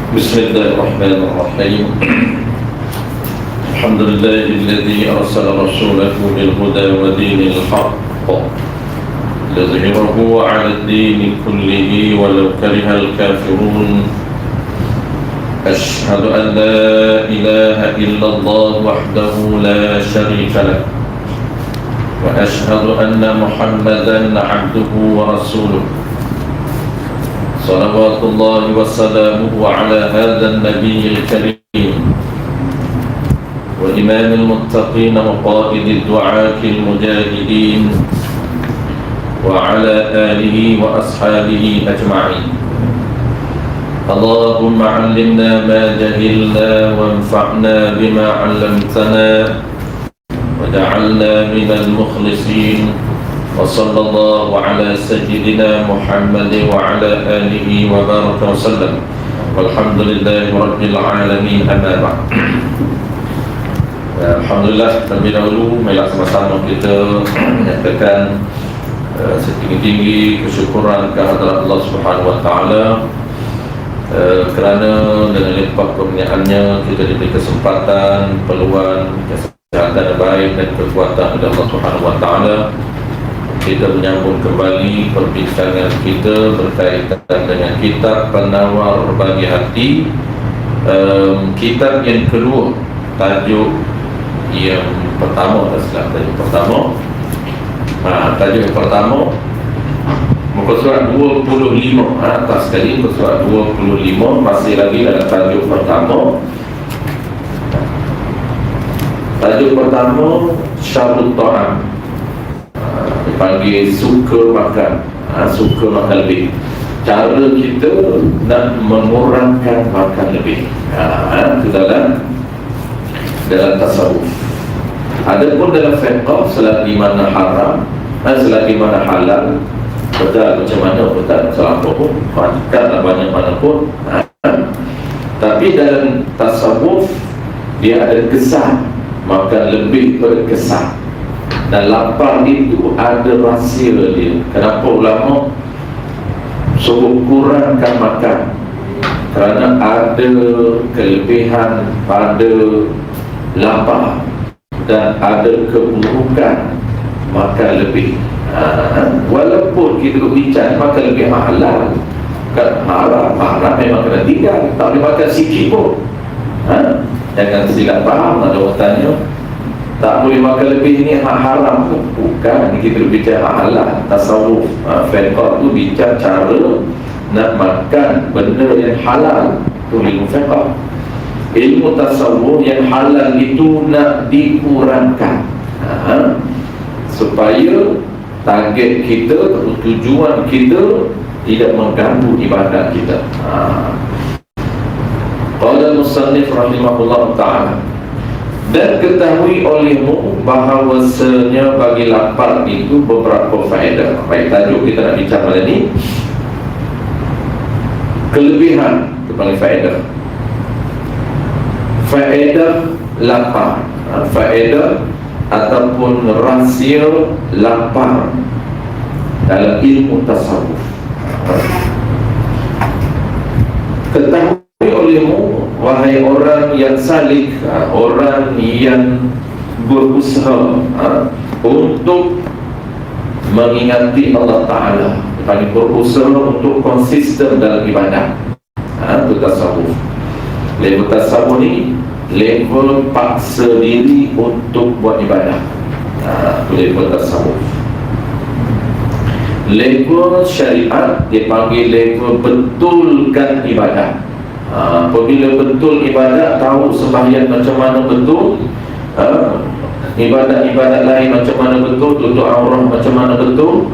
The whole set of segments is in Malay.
بسم الله الرحمن الرحيم. الحمد لله الذي أرسل رسوله بالهدى ودين الحق ليظهره على الدين كله ولو كره الكافرون. أشهد أن لا إله إلا الله وحده لا شريك له، وأشهد أن محمدا عبده ورسوله، صلوات الله وسلامه على هذا النبي الكريم وإمام المتقين وقائد الدعاة المجاهدين وعلى آله وأصحابه أجمعين. اللهم علمنا ما جهلنا وانفعنا بما علمتنا وجعلنا من المخلصين. وصلى الله على سيدنا محمد وعلى آله وبارك وسلم، والحمد لله رب العالمين. أما بعد. Alhamdulillah, terlebih dahulu marilah sama-sama kita menyatakan setinggi-tinggi kesyukuran kehadirat Allah Subhanahu wa taala kerana dengan limpah kurniaannya kita diberi kesempatan, peluang, kesehatan yang baik dan kekuatan dari Allah Subhanahu wa taala. Kita menyambung kembali perbincangan kita berkaitan dengan kitab Penawar Bagi Hati, kitab yang kedua, tajuk yang pertama, tajuk pertama. Tajuk yang pertama muka surat 25, atas sekali muka surat 25, masih lagi dalam tajuk pertama. Tajuk pertama Syarut Ta'am, dipanggil suka makan, suka makan lebih. Cara kita nak mengurangkan makan lebih, itu dalam tasawuf. Adapun dalam fiqh, selagi mana haram, selagi mana halal, betul macam mana, betul selama pun, makan banyak mana pun. Tapi dalam tasawuf dia ada kesan, makan lebih berkesan. Dan lapar itu ada rahsia dia. Kenapa ulama suruh kurangkan makan? Kerana ada kelebihan pada lapar dan ada keburukan makan lebih. Walaupun kita bincang makan lebih halal, kan haram memang kena tinggal, tak boleh makan sikit pun. Jangan silap faham, ada orang tanya tak boleh makan lebih ni haram ke? Bukan, kita berbicara halal. Tasawuf, fiqh tu bicara cara nak makan benda yang halal. Tu ilmu fiqh. Ilmu tasawuf yang halal itu nak dikurangkan, supaya target kita, tujuan kita tidak mengganggu ibadat kita. Qala al-musannif rahimahullah ta'ala, dan ketahui olehmu bahawasanya bagi lapar itu beberapa faedah. Baik, tajuk kita nak bincang malam ni, kelebihan kepada faedah. Faedah lapar, faedah ataupun rahsia lapar dalam ilmu tasawuf. Ketahui olehmu, wahai orang yang salik, orang yang berusaha untuk mengingati Allah Ta'ala, berusaha untuk konsisten dalam ibadah. Itu tasawuf. Level tasawuf ni level paksa diri untuk buat ibadah. Itu level tasawuf. Level syariat dipanggil level betulkan ibadah. Apabila betul ibadat, tahu sembahyang macam mana betul, ibadat-ibadat lain macam mana betul, tutup aurat macam mana betul,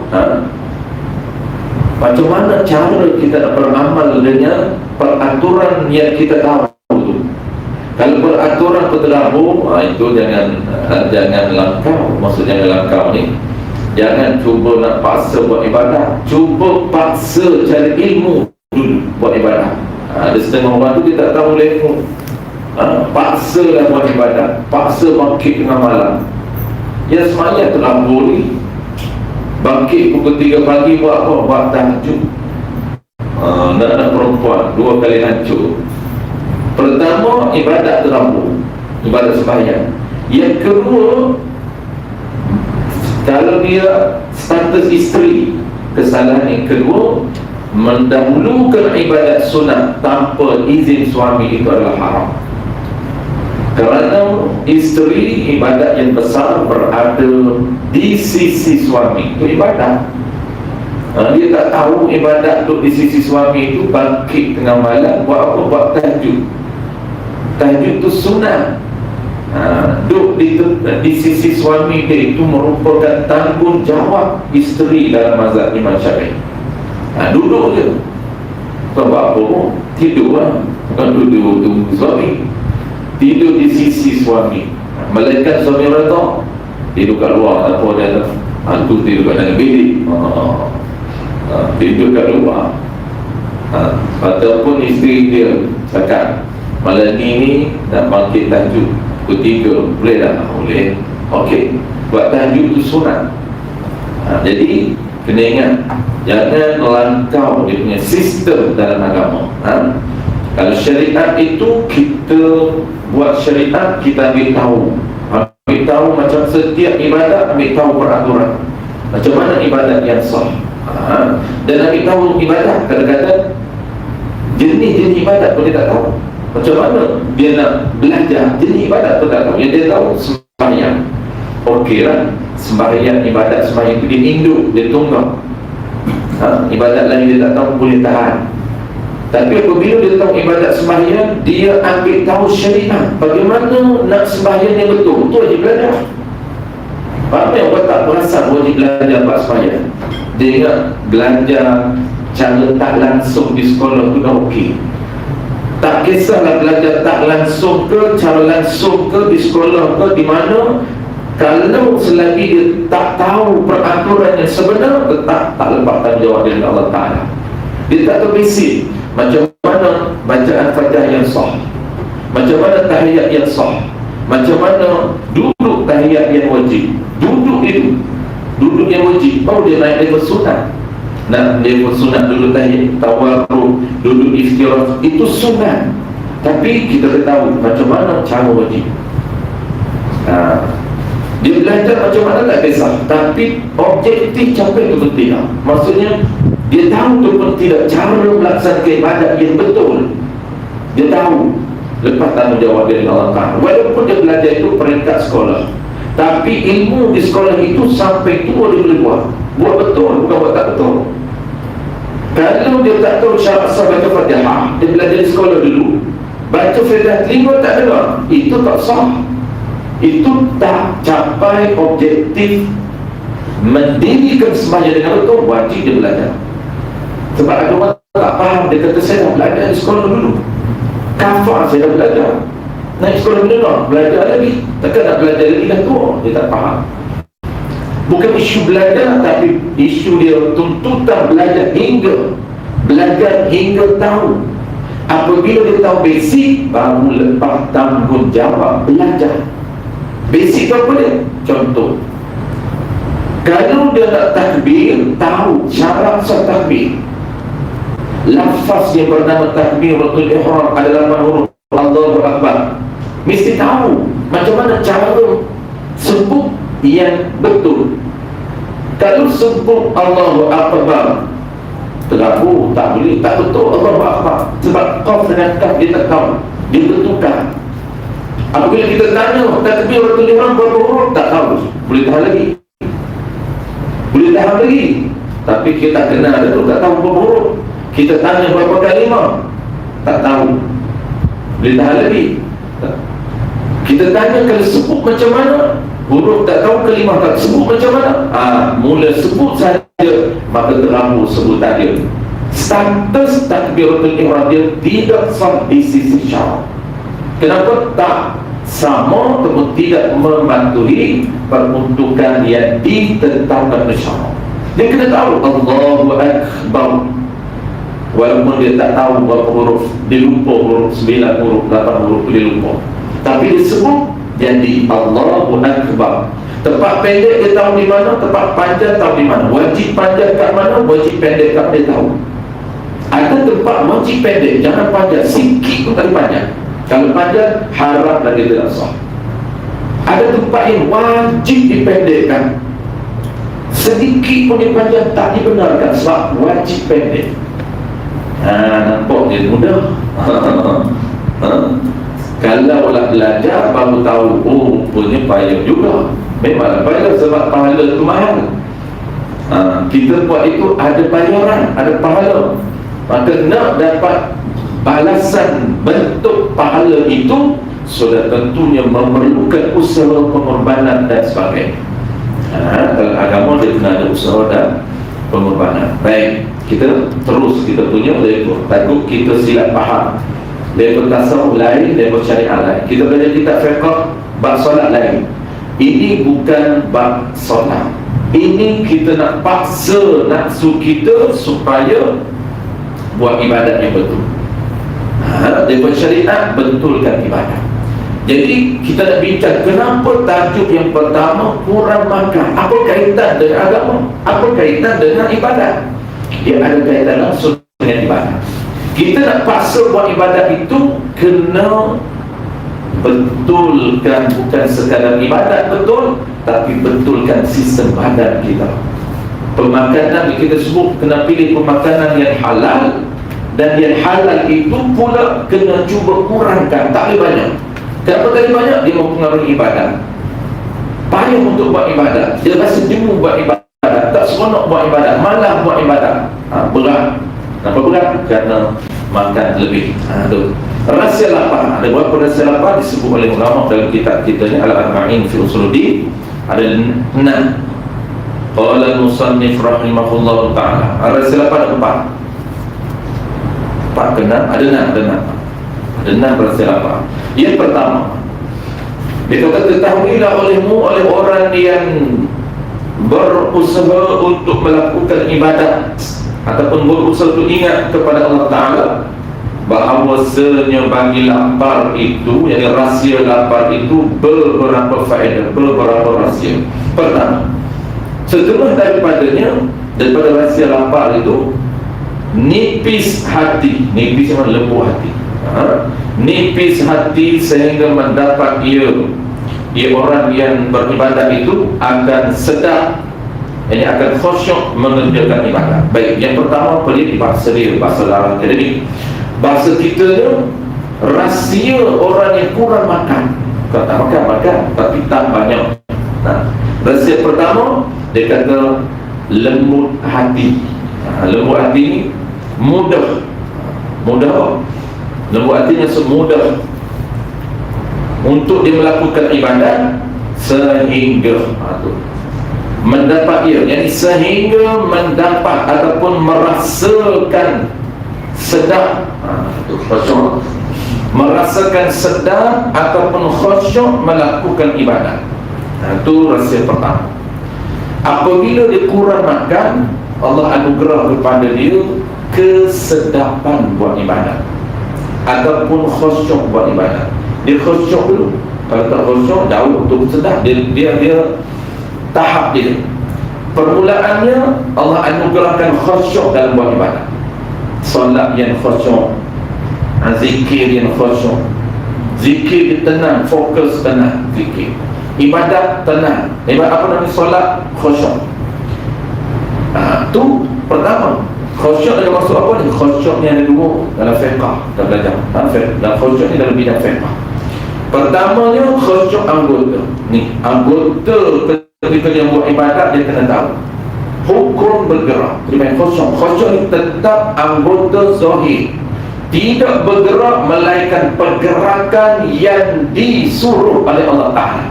macam mana cara kita nak beramal dengan peraturan yang kita tahu tu. Kalau peraturan berterabur, itu jangan langkau. Maksudnya jangan langkau ni, jangan cuba nak paksa buat ibadat, cuba paksa cari ilmu dulu buat ibadat. Ada setengah orang tu dia tak tahu ilmu, paksa lah buat ibadat, paksa bangkit tengah malam. Ya semayang terlampau ni, bangkit pukul 3 pagi buat apa? Buat tahajud. Anak-anak perempuan 2 kali hancur. Pertama, ibadat terampung, ibadat sembahyang. Yang kedua, kalau dia status isteri, kesalahan yang kedua, mendahulukan ibadat sunat tanpa izin suami itu adalah haram. Kerana isteri, ibadat yang besar berada di sisi suami, itu ibadat. Dia tak tahu ibadat tu di sisi suami itu bangkit tengah malam buat apa? Buat tahajud. Tahajud tu sunat. Duduk di sisi suami dia itu merupakan tanggungjawab isteri dalam mazhab Imam Syafi'i. Duduk je, bukan buat apa pun, tidur lah. Bukan duduk tunggu suami, tidur di sisi suami. Melainkan suami rata tidur kat luar, apa dia tu tidur kat dalam bilik, tidur kat luar. Ataupun isteri dia cakap malam ni nak bangkit tahajud pukul 3, boleh tak? Boleh. Okey, buat tahajud tu sunat. Jadi kena ingat, jangan langkau dia punya sistem dalam agama. Kalau syariat itu, kita buat syariat, kita ambil tahu macam setiap ibadat, ambil tahu peraturan macam mana ibadat yang sah. Dan ambil tahu ibadat, kadang-kadang jenis-jenis ibadat pun dia tak tahu. Macam mana dia nak belajar jenis ibadat pun tak tahu. Yang dia tahu sembahyang, okey lah, sembahyang, ibadat sembahyang itu dia induk, dia tunggang. Ibadat lain dia tak tahu, boleh tahan. Tapi apabila dia tahu ibadat sembahyang, dia ambil tahu syariat, bagaimana nak sembahyang yang betul. Itu wajib belajar. Ramai orang tak perasan wajib belajar buat sembahyang. Dia ingat belajar cara tak langsung di sekolah tu dah okey. Tak kisahlah belajar tak langsung ke, cara langsung ke, di sekolah ke, di mana, kalau selagi dia tak tahu peraturan yang sebenar, tetap tak lepas tanggungjawab dari Allah Ta'ala. Dia tak tahu basic, macam mana bacaan Fatihah yang sah, macam mana tahiyat yang sah, macam mana duduk tahiyat yang wajib. Duduk yang wajib, baru dia naik level sunat. Nak level sunat duduk tahiyat, tawarruk, duduk istirahat, itu sunat. Tapi kita tahu macam mana cara wajib. Dia belajar macam mana tak kisah, tapi objektif capai itu penting. Maksudnya dia tahu tu pun tidak cara melaksanakan ibadat yang betul. Dia tahu, lepas tanggungjawab dari Allah Ta'ala. Walaupun dia belajar itu peringkat sekolah, tapi ilmu di sekolah itu sampai tua dia boleh buat betul, bukan buat tak betul. Kalau dia tak tahu syarat sah baca Fatihah, dia belajar di sekolah dulu, baca Fatihah 5 tak dengar, itu tak sah. Itu tak capai objektif mendirikan sembahyang dengan betul. Wajib dia belajar. Sebab ada orang tak faham, dia kata saya dah belajar di sekolah dulu, kafar saya dah belajar, naik sekolah menengah belajar lagi, takkan nak belajar lagi dah tua. Dia tak faham. Bukan isu belajar, tapi isu dia tuntutan belajar hingga tahu. Apabila dia tahu basic, baru lepas tanggungjawab belajar. Basic apa dia? Contoh, kalau dia nak takbir, tahu syarat sah takbir. Lafaz yang bernama takbiratul ihram adalah 8 huruf, Allahu Akbar. Mesti tahu macam mana cara sebut yang betul. Kalau sebut Allahu Akbar terlalu tak boleh, tak betul Allahu Akbar. Sebab qaf dengan kaf dia tak tahu, dia bertukar. Apabila kita tanya takbiratul ihram berapa huruf, tak tahu, boleh tahan lagi. Tapi kita tak kenal dia tu, tak tahu berapa huruf. Kita tanya berapa kalimah, tak tahu, boleh tahan lagi. Kita tanya kalau sebut macam mana, huruf tak tahu, kalimah tak sebut macam mana, mula sebut saja, maka terlalu sebutan dia. Status takbiratul ihram dia tidak sah di sisi syarak. Kenapa? Tak sama ataupun tidak mematuhi peruntukan yang ditetapkan oleh syarak. Dia kena tahu Allahu Akbar, walaupun dia tak tahu berapa huruf, dia lupa huruf 9 huruf, 8 huruf, dia lupa, tapi dia sebut jadi Allahu Akbar. Tempat pendek dia tahu di mana, tempat panjang tahu di mana, wajib panjang kat mana, wajib pendek kat dia tahu. Ada tempat wajib pendek, jangan panjang, sikit pun tak panjang. Kalau panjang, harap lagi tidak sah. Ada tempat yang wajib dipendekkan, sedikit pun dipanjang tak dibenarkan sebab wajib pendek. Nampak dia mudah. Kalau nak belajar baru tahu, oh punya payah juga. Memanglah payah sebab pahala itu mahal. Kita buat itu ada bayaran, ada pahala. Maka nak dapat balasan bentuk pahala itu, sudah tentunya memerlukan usaha, pengorbanan dan sebagainya. Dalam agama dia kena ada usaha dan pengorbanan. Baik, kita terus kita punya lekor. Takut kita silap faham. Lekor tasawuf lain, lekor syariah lain. Kita belajar kitab fiqh, bab solat lain. Ini bukan bab solat. Ini kita nak paksa nafsu kita supaya buat ibadat yang betul. Lekor syariah, betulkan ibadat. Jadi kita nak bincang kenapa tajuk yang pertama kurang makan. Apa kaitan dengan agama? Apa kaitan dengan ibadat? Dia ada kaitan langsung dengan ibadat. Kita nak paksa buat ibadat itu kena betulkan, bukan sekadar ibadat betul, tapi betulkan sistem badan kita. Pemakanan kita sebut kena pilih pemakanan yang halal, dan yang halal itu pula kena cuba kurangkan, tak boleh banyak. Kenapa tak boleh banyak? Dia mempengaruhi ibadat. Payah untuk buat ibadat, dia rasa jemu buat ibadat, tak seronok buat ibadat, malah buat ibadat. Berat. Kenapa berat? Kerana makan lebih. Itu rahsia lapar. Ada beberapa rahsia lapar disebut oleh ulama dalam kitab kita ni, Al-Arba'in fi Usuluddin. Ada 6. Qala al-musannif rahimahullah ta'ala. Rahsia lapar ada 4 ke 6? Ada 6 rahsia lapar. Yang pertama, dia kata, ketahuilah olehmu, oleh orang yang berusaha untuk melakukan ibadat ataupun berusaha untuk ingat kepada Allah Ta'ala, bahawasanya bagi lapar itu, yang rahsia lapar itu beberapa faedah, beberapa rahsia. Pertama, setelah daripada rahsia lapar itu, nipis hati. Nipis memang lembut hati. Nipis hati sehingga mendapat ia orang yang beribadat itu akan sedap, ini akan khusyuk mengerjakan ibadat. Baik, yang pertama pelik bahasa dia, bahasa dalam akademik. Bahasa kita ni, rahsia orang yang kurang makan. Kalau tak makan, tapi tak banyak. Rahsia pertama, dia kata lembut hati. Lembut hati ni mudah. Lembut hatinya semudah untuk dia melakukan ibadat sehingga mendapat ia, yani sehingga mendapat ataupun merasakan sedap, merasakan sedap ataupun khusyuk melakukan ibadat. Itu rahsia pertama. Apabila dia kurang makan, Allah anugerah kepada dia kesedapan buat ibadat ataupun khusyuk buat ibadat. Dia khusyuk dulu. Kalau tak khusyuk, jauh untuk sedap. Dia tahap dia. Permulaannya Allah anugerahkan khusyuk dalam buat ibadat. Solat yang khusyuk, zikir yang khusyuk, zikir dia tenang, fokus tenang, zikir. Ibadat tenang. Ibadat apa namanya? Solat khusyuk. Itu pertama. Khusyuk ada maksud apa ni? Khusyuk ni ada dua dalam fiqh, kita belajar. Dalam khusyuk ni dalam bidang fiqh. Pertamanya khusyuk anggota. Ni anggota ketika dia buat ibadat, dia kena tahu hukum bergerak. Dia khusyuk ni tetap anggota zahir, tidak bergerak melainkan pergerakan yang disuruh oleh Allah Ta'ala.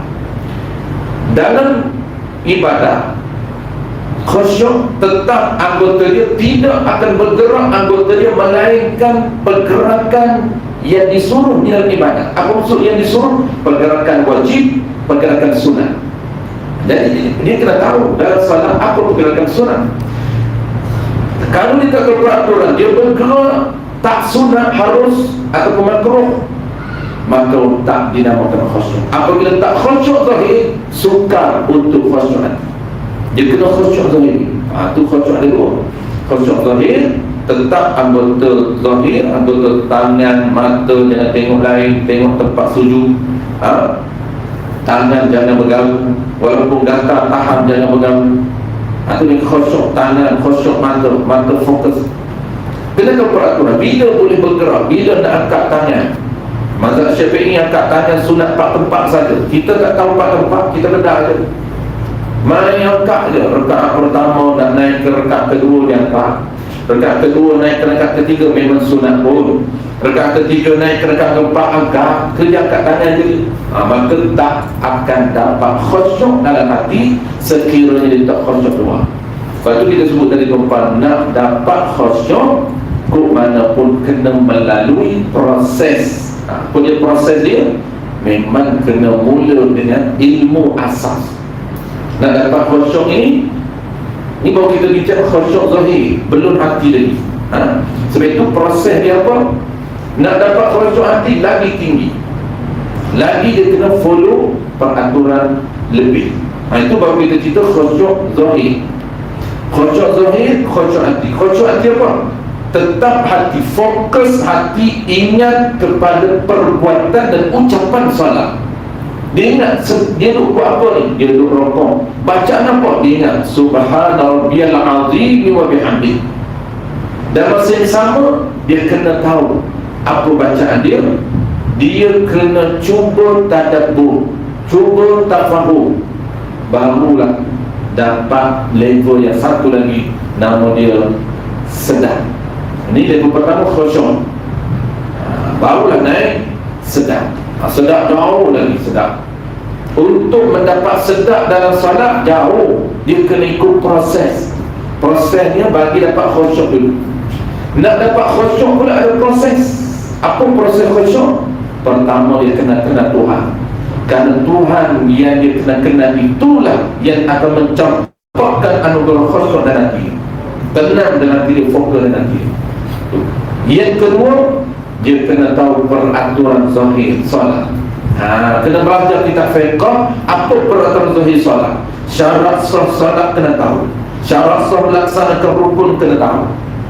Dalam ibadat, khusyuk tetap anggota dia tidak akan bergerak anggota dia melainkan pergerakan yang disuruh di dalam ibadat. Apa maksud yang disuruh? Pergerakan wajib, pergerakan sunat. Jadi dia kena tahu dalam salat apa pergerakan sunat. Kalau dia tak peraturan, dia bergerak tak sunat harus ataupun makruh, maka tak dinamakan khusyuk. Apabila tak khusyuk zahir, sukar untuk khusyuk. Dia kena khusyuk zahir. Itu khusyuk ada dua. Khusyuk zahir, tetap anggota zahir, anggota tangan, mata jangan tengok lain, tengok tempat sujud, tangan jangan bergaul, walaupun gatal tahan jangan bergaul. Itu ni khusyuk tangan, khusyuk mata, mata fokus. Kenakan peraturan, bila boleh bergerak, bila nak angkat tangan. Mazhab Syafi'i angkat tangan sunat 4 tempat saja. Kita tak tahu 4 tempat, kita bedah je. Mana yang angkat je. Rakaat pertama nak naik ke rakaat kedua dia angkat. Rakaat kedua naik ke rakaat ketiga memang sunat pun. Rakaat ketiga naik ke rakaat keempat angkat. Kerja angkat tangan je. Maka tak akan dapat khusyuk dalam hati sekiranya dia tak khusyuk luar. Lepas tu kita sebut tadi tuan, nak dapat khusyuk kok manapun kena melalui proses. Punya proses dia memang kena mula dengan ilmu asas. Nak dapat khusyuk ini baru kita bicara khusyuk zahir, belum hati lagi. Sebab itu proses dia apa? Nak dapat khusyuk hati lagi tinggi, lagi dia kena follow peraturan lebih. Itu baru kita cerita khusyuk zahir. Khusyuk zahir, khusyuk hati. Khusyuk hati apa? Tetap hati, fokus hati, ingat kepada perbuatan dan ucapan salat. Dia ingat, dia duduk buat apa ni? Dia duduk rokok. Bacaan apa? Dia ingat Subhana rabbiyal azim wa bihamdi. Dan masa yang sama, dia kena tahu apa bacaan dia. Dia kena cuba tadabbur, cuba tafahum. Barulah dapat level yang satu lagi, nama dia sedar. Ini level pertama khusyuk. Barulah naik sedar. Sedap jauh lagi sedap. Untuk mendapat sedap dalam salat jauh, dia kena ikut proses. Prosesnya bagi dapat khusyuk dulu. Nak dapat khusyuk pula ada proses. Apa proses khusyuk? Pertama dia kena kenal Tuhan. Kerana Tuhan yang dia kena kenal itulah yang akan mencampakkan anugerah khusyuk dalam hati. Tenang dalam diri, fokus dalam diri. Yang kedua, dia kena tahu peraturan zahir solat. Kena belajar kitab fiqh apa peraturan zahir solat. Syarat sah solat kena tahu. Syarat sah melaksanakan rukun kena tahu.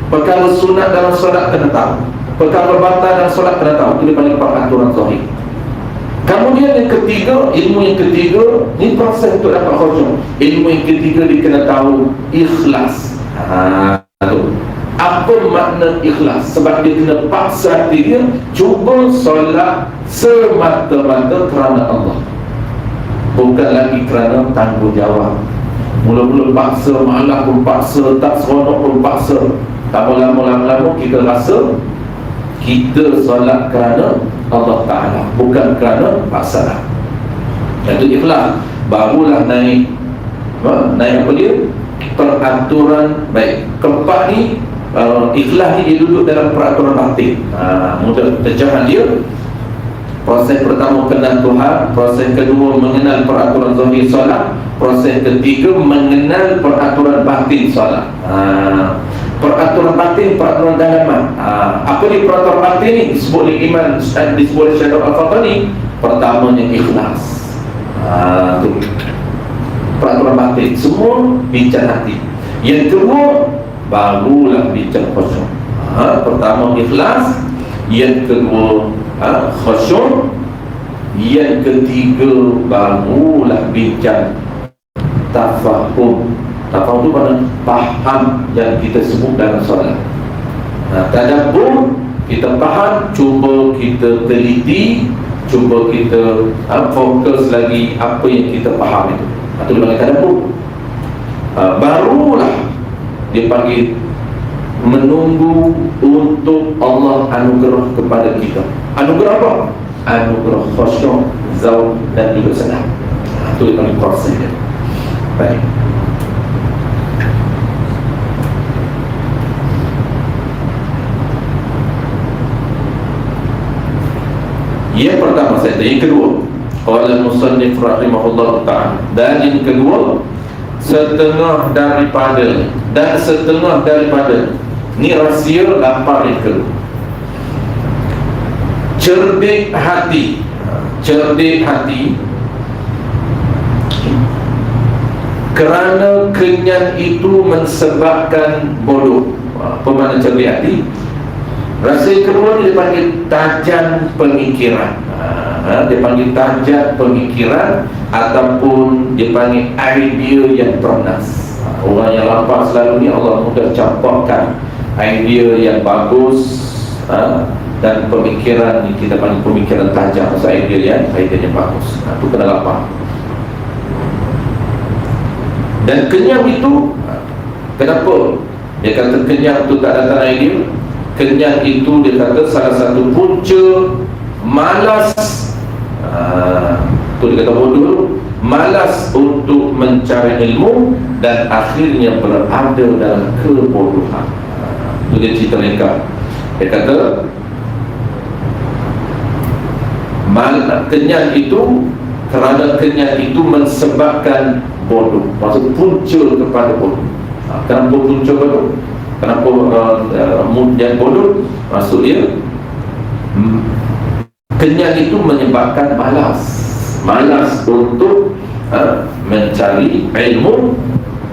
Perkara sunat dalam solat kena tahu. Perkara batal dalam solat kena tahu. Itu dia panggil peraturan zahir. Kemudian yang ketiga, ilmu yang ketiga, ni proses untuk dapat khusyuk. Ilmu yang ketiga dia kena tahu ikhlas. Apa makna ikhlas? Sebab dia kena paksa hati dia cuba solat semata-mata kerana Allah, bukan lagi kerana tanggungjawab. Mula-mula paksa, malam pun paksa, tak seronok pun paksa. Tak lama-lama kita rasa kita solat kerana Allah Ta'ala, bukan kerana paksa. Itu ikhlas. Barulah naik apa dia? Peraturan baik. Keempat ni, ikhlas ni dia duduk dalam peraturan batin. Mudah pecahan dia. Proses pertama kenal Tuhan, proses kedua mengenal peraturan zahir solat, proses ketiga mengenal peraturan batin solat. Peraturan batin, peraturan dalaman. Apa ni peraturan batin ni? Disebut oleh Imam, disebut oleh Syekh Al-Fatani. Pertamanya ikhlas. Tu peraturan batin, semua bincang hati. Yang kedua barulah bincang khusyuk. Pertama ikhlas, yang kedua khusyuk, yang ketiga barulah bincang tafahum. Tafahum itu mana? Faham yang kita sebut dalam solat. Tadabbur, kita faham, cuba kita teliti, cuba kita fokus lagi apa yang kita faham itu. Itu dipanggil tadabbur. Barulah dia panggil menunggu untuk Allah anugerah kepada kita. Anugerah apa? Anugerah khusyuk, zaud dan juga sedar. Itu dia panggil proses dia. Baik. Yang pertama saya, yang kedua, qala al-musannif rahimahullah ta'ala, dan yang kedua, setengah daripada dan setengah daripada ni rahsia lapar yang kedua. Cerdik hati. Cerdik hati kerana kenyang itu mensebabkan bodoh. Apa makna cerdik hati? Rasa yang kedua ni dia panggil tajam pemikiran. Dia panggil tajam pemikiran, ataupun dia panggil idea yang bernas. Orang yang lapar selalu ni Allah mudah campurkan idea yang bagus, dan pemikiran ni kita panggil pemikiran tajam, maksud idea yang bagus. Itu kena lapar. Dan kenyang itu, kenapa dia kata kenyang itu tak datang idea? Kenyang itu dia kata salah satu punca malas, itu dia kata bodoh, malas untuk mencari ilmu dan akhirnya berada dalam kebodohan. Itu dia cerita mereka. Dia kata kenyang itu, kerana kenyang itu mensebabkan bodoh, maksud punca kepada bodoh. Kenapa punca bodoh? Kenapa yang bodoh? Maksud dia kenyang itu menyebabkan malas untuk mencari ilmu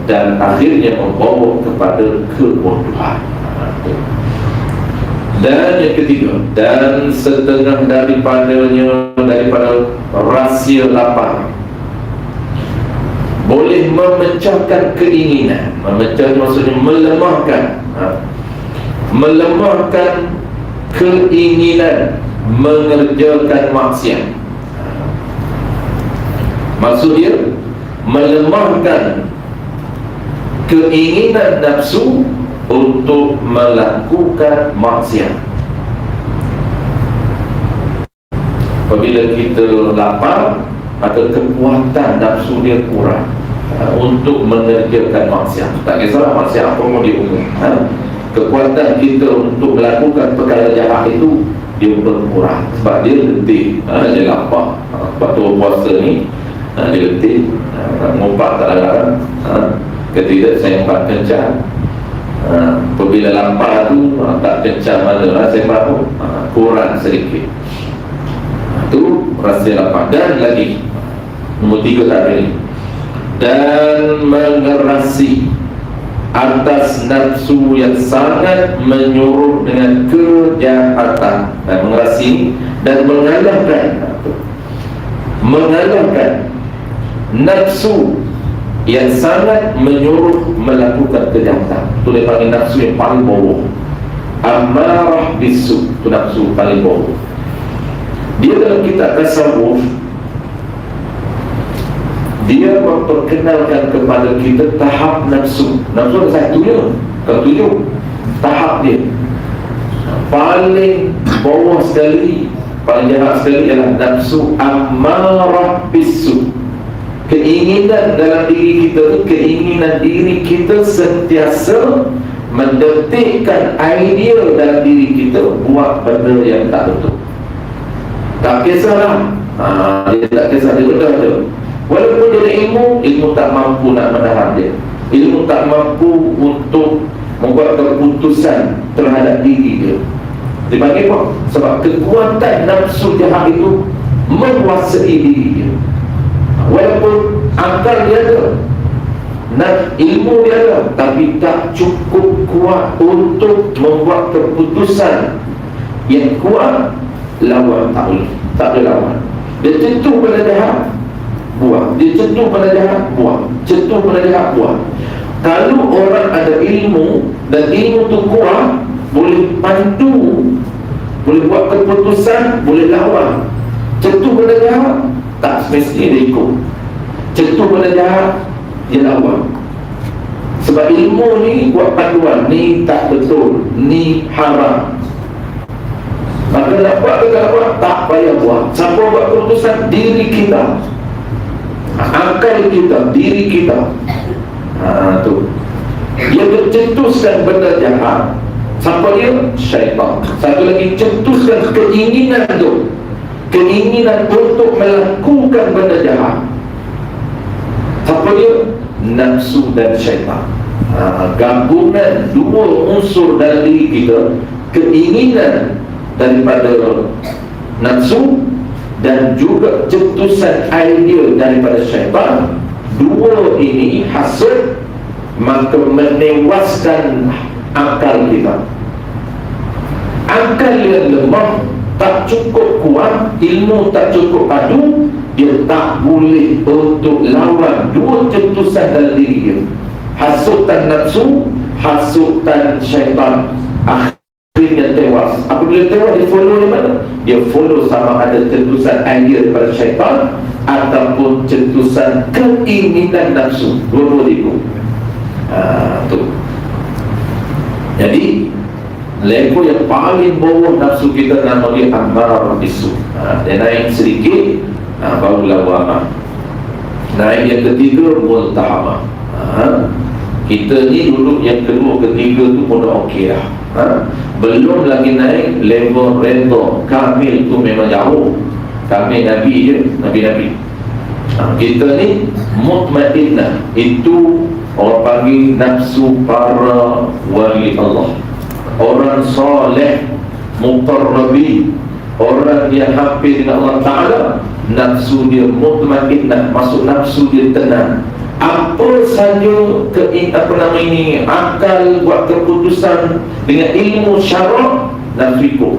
dan akhirnya membawa kepada kebodohan. Dan yang ketiga, dan setengah daripada rahsia lapar boleh memecahkan keinginan. Memecah maksudnya melemahkan keinginan mengerjakan maksiat. Maksud dia melemahkan keinginan nafsu untuk melakukan maksiat. Apabila kita lapar, maka kekuatan nafsu dia kurang untuk mengerjakan maksiat. Tak kisahlah maksiat apa pun dia umum. Kekuatan kita untuk melakukan perkara jahat itu dia berkurang sebab dia letih, dia lapar. Sebab tu puasa ni dia letih, ngumpat tak larang, ketidak sembah kencang. Apabila lapar tu tak kencang mana sembah tu, kurang sedikit. Itu rasa lapar. Dan lagi nombor 3 tadi, dan mengerasi atas nafsu yang sangat menyuruh dengan kejahatan. Mengerasi dan mengalahkan nafsu yang sangat menyuruh melakukan kejahatan. Itu dia panggil nafsu yang paling bawah, amarah bisu. Itu nafsu paling bawah. Dia dalam kitab tasawuf, dia memperkenalkan kepada kita tahap nafsu. Nafsu ada satunya, ketujuh tahap dia. Paling bawah sekali, paling jahat sekali ialah nafsu amarah bisu. Keinginan dalam diri kita, keinginan diri kita sentiasa mendetikkan idea dalam diri kita buat benda yang tak betul. Tak kisahlah, dia tak kisah, dia betul je. Walaupun dia ada ilmu tak mampu nak menahan dia. Ilmu tak mampu untuk membuat keputusan terhadap diri dia. Dipanggil apa? Sebab kekuatan nafsu jahat itu menguasai diri dia. Walaupun akal dia ada, ilmu dia ada, tapi tak cukup kuat untuk membuat keputusan yang kuat. Lawan tak boleh, tak boleh lawan. Dia centuh pada jahat, buang. Dia centuh pada jahat, buang. Centuh pada jahat, buang. Kalau orang ada ilmu dan ilmu tu kuat, boleh pandu, boleh buat keputusan, boleh lawan. Centuh pada jahat, tak semestinya dia ikut. Centuh pada jahat, dia lawan. Sebab ilmu ni buat panduan, ni tak betul, ni haram. Maka nak buat ke tak buat, tak payah buat. Siapa buat keputusan? Diri kita, akal kita, diri kita. Tu dia bercetuskan benda jahat. Siapa dia? Syaitan. Satu lagi, cetuskan keinginan tu, keinginan untuk melakukan benda jahat. Siapa dia? Nafsu dan syaitan. Gabungan dua unsur dalam diri kita, keinginan daripada nafsu dan juga cetusan idea daripada syaitan. Dua ini hasad, maka menewaskan akal kita. Akal yang lemah, tak cukup kuat, ilmu tak cukup padu, dia tak boleh untuk lawan dua cetusan dalam diri dia, hasutan nafsu, hasutan syaitan. Akhirnya tewas. Apabila tewas, dia follow di mana? Dia follow sama ada cetusan idea daripada syaitan ataupun cetusan keinginan nafsu. Dua-dua itu. Tu. Jadi level yang paling bawah nafsu kita nama dia ammarah bisu. Dia naik sedikit, baru lawamah. Naik yang ketiga, multahamah. Kita ni duduk yang kedua, ketiga tu pun dah okey dah. Belum lagi naik level redha kamil, tu memang jauh. Kamil Nabi je, Nabi-Nabi. Kita ni mutmainnah, itu orang panggil nafsu para wali Allah, orang soleh, muqarrabin, orang yang hampir dengan Allah Ta'ala. Nafsu dia mutmainnah, maksud nafsu dia tenang. Apa saja akal buat keputusan dengan ilmu syarak, nafsu ikut.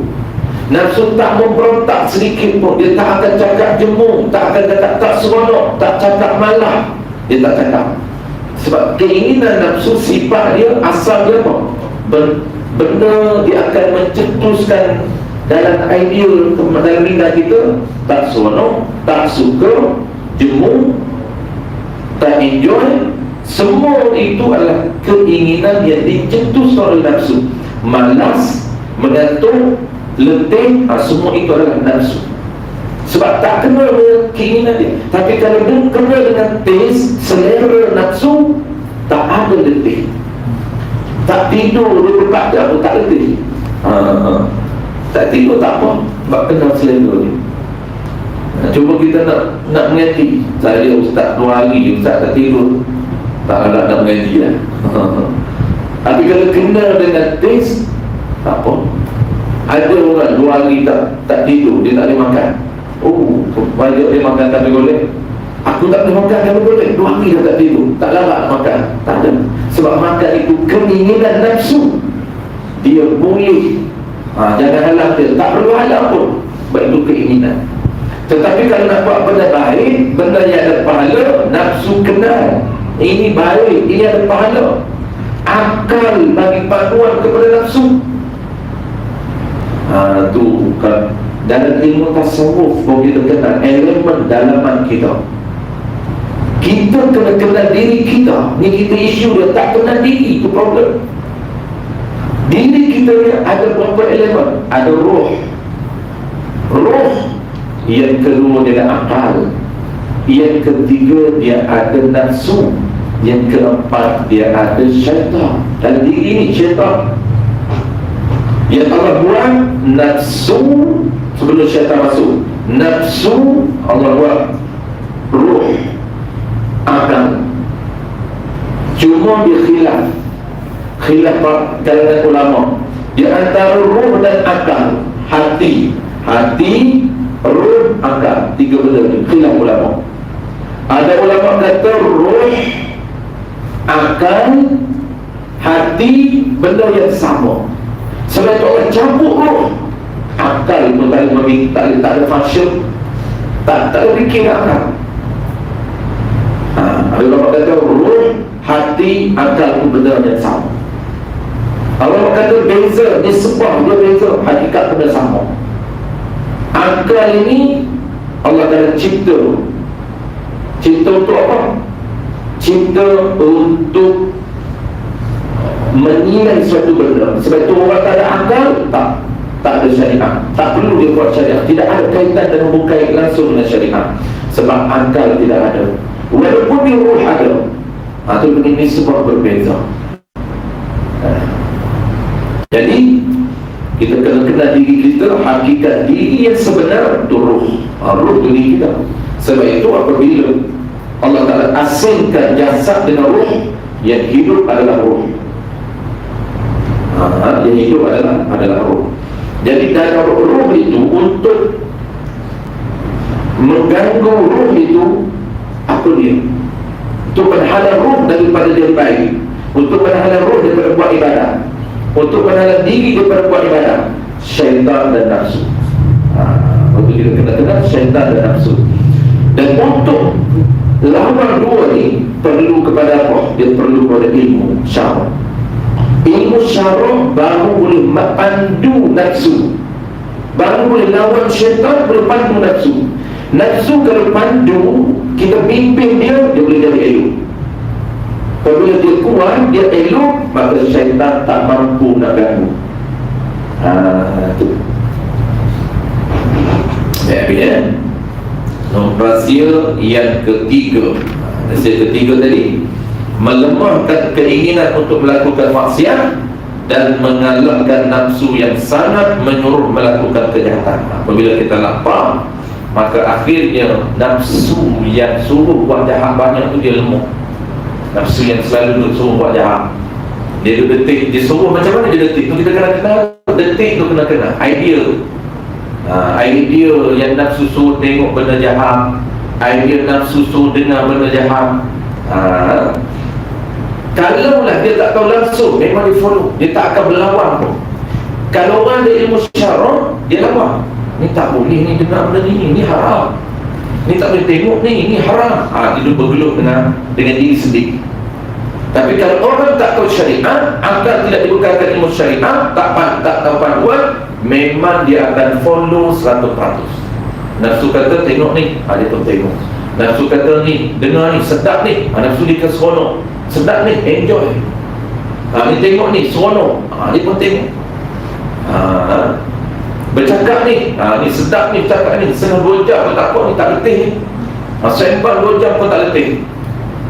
Nafsu tak memberontak sedikit pun. Dia tak akan cakap jemu, tak akan cakap tak seronok, tak cakap malah. Dia tak cakap. Sebab keinginan nafsu, sifat dia, asal dia apa? Benda dia akan mencetuskan dalam idea, dalam minda kita, tak seronok, tak suka, jemu, tak enjoy. Semua itu adalah keinginan yang dicetus oleh nafsu. Malas, mengantuk, letih, semua itu adalah nafsu. Sebab tak kena dengan keinginan dia. Tapi kalau dia kena dengan taste, selera nafsu, tak ada letih. Tak tidur 24 jam pun tak letih. Tak tidur tak apa, sebab kena selera dia. Cuba kita nak mengaji. Saya ustaz 2 hari, ustaz tak tidur, tak ada nak mengaji lah. Tapi kalau kena dengan taste, tak apa. Ada orang 2 hari tak tidur, dia tak boleh makan. Banyak dia makan tak boleh. Aku tak boleh makan tak boleh. 2 hari dah tak tidur, tak larat makan. Tak ada. Sebab makan itu keinginan nafsu. Dia boleh, jangan halang dia. Tak perlu halang pun, sebab itu keinginan. Tetapi kalau nak buat benda baik, benda yang ada pahala, nafsu kenal ini baik, ini ada pahala. Akal bagi panduan kepada nafsu. Tu kan dalam ilmu tasawuf, kalau kita kenal elemen dalaman kita. Kita kena kenal diri kita. Ni kita isu dia tak kenal diri, itu problem. Diri kita ni ada berapa elemen? Ada roh. Yang kedua dia ada akal. Yang ketiga dia ada nafsu. Yang keempat dia ada syaitan. Dan diri ini syaitan. Yang Allah buat nafsu sebelum syaitan masuk. Nafsu Allah buat ruh, akal. Cuma dia khilaf kalangan ulama di antara ruh dan akal. Hati, ruh, akal, 3 benda ni khilaf ulama. Ada ulama kata ruh, akal, hati benda yang sama. Sebab itu orang campur roh. Akal pun tak ada function, tak ada fikir akal. Ada ulama kata ruh, hati, akal pun benda yang sama. Allah kata beza, nisbah dia beza, hakikat benda sama. Akal ini Allah kata cipta untuk apa? Cipta untuk menilai suatu benda. Sebab itu orang tak ada akal, tak ada syariat. Tak perlu dia buat syariat. Tidak ada kaitan dan hubungan langsung dengan syariat. Sebab akal tidak ada. Walaupun dia ruh ada, itu ini sebab berbeza. Jadi kita kena kenal diri kita, hakikat diri yang sebenar itu ruh. Ruh diri kita. Sebab itu apabila Allah Ta'ala asingkan jasad dengan ruh, yang hidup adalah ruh. Yang hidup adalah ruh. Jadi dalam ruh itu, untuk mengganggu ruh itu, apa dia? Untuk menhalang ruh daripada dia baik, untuk menhalang ruh daripada buat ibadah. untuk menahan diri daripada buat ibadah, syaitan dan nafsu. Untuk kita kena syaitan dan nafsu. Dan untuk lawan dua ni perlu kepada apa? Dia perlu kepada ilmu syarah. Ilmu syarah baru boleh pandu nafsu, baru boleh lawan syaitan, boleh pandu nafsu. Nafsu kalau pandu, kita pimpin dia, dia boleh jadi elok. Apabila dia kuat, dia elok, maka syaitan tak mampu nak ganggu. Itu ya. Rahsia yang ketiga, rahsia ketiga tadi, melemahkan keinginan untuk melakukan maksiat dan mengalahkan nafsu yang sangat menyuruh melakukan kejahatan. Apabila kita lapar, maka akhirnya nafsu yang suruh buat jahat banyak tu dia lemah. Nafsu yang selalu suruh buat jahat, dia detik, dia suruh macam mana dia detik tu kita kena kenal. Detik tu kena kenal idea. Idea yang nafsu suruh tengok benda jahat, idea nafsu suruh dengar benda jahat. Kalaulah dia tak tahu langsung, memang dia follow, dia tak akan berlawan pun. Kalau orang ada ilmu syarah, dia lawan. Ni tak boleh ni dengar benda ni haram. Ni tak boleh tengok ni haram. Dia bergelut dengan diri sendiri. Tapi kalau orang tak tahu syariat, akan tidak dibukakan ilmu syariat, tak tahu panduan, memang dia akan follow 100%. Nafsu kata tengok ni, dia pun tengok. Nafsu kata ni, dengar ni, sedap ni, nafsu dia seronok. Sedap ni, enjoy. Ni tengok ni, seronok, dia pun tengok. Bercakap ni, ni sedap ni, bercakap ni, setengah 2 jam pun tak apa, ni tak letih ni. Sembang 2 jam pun tak letih.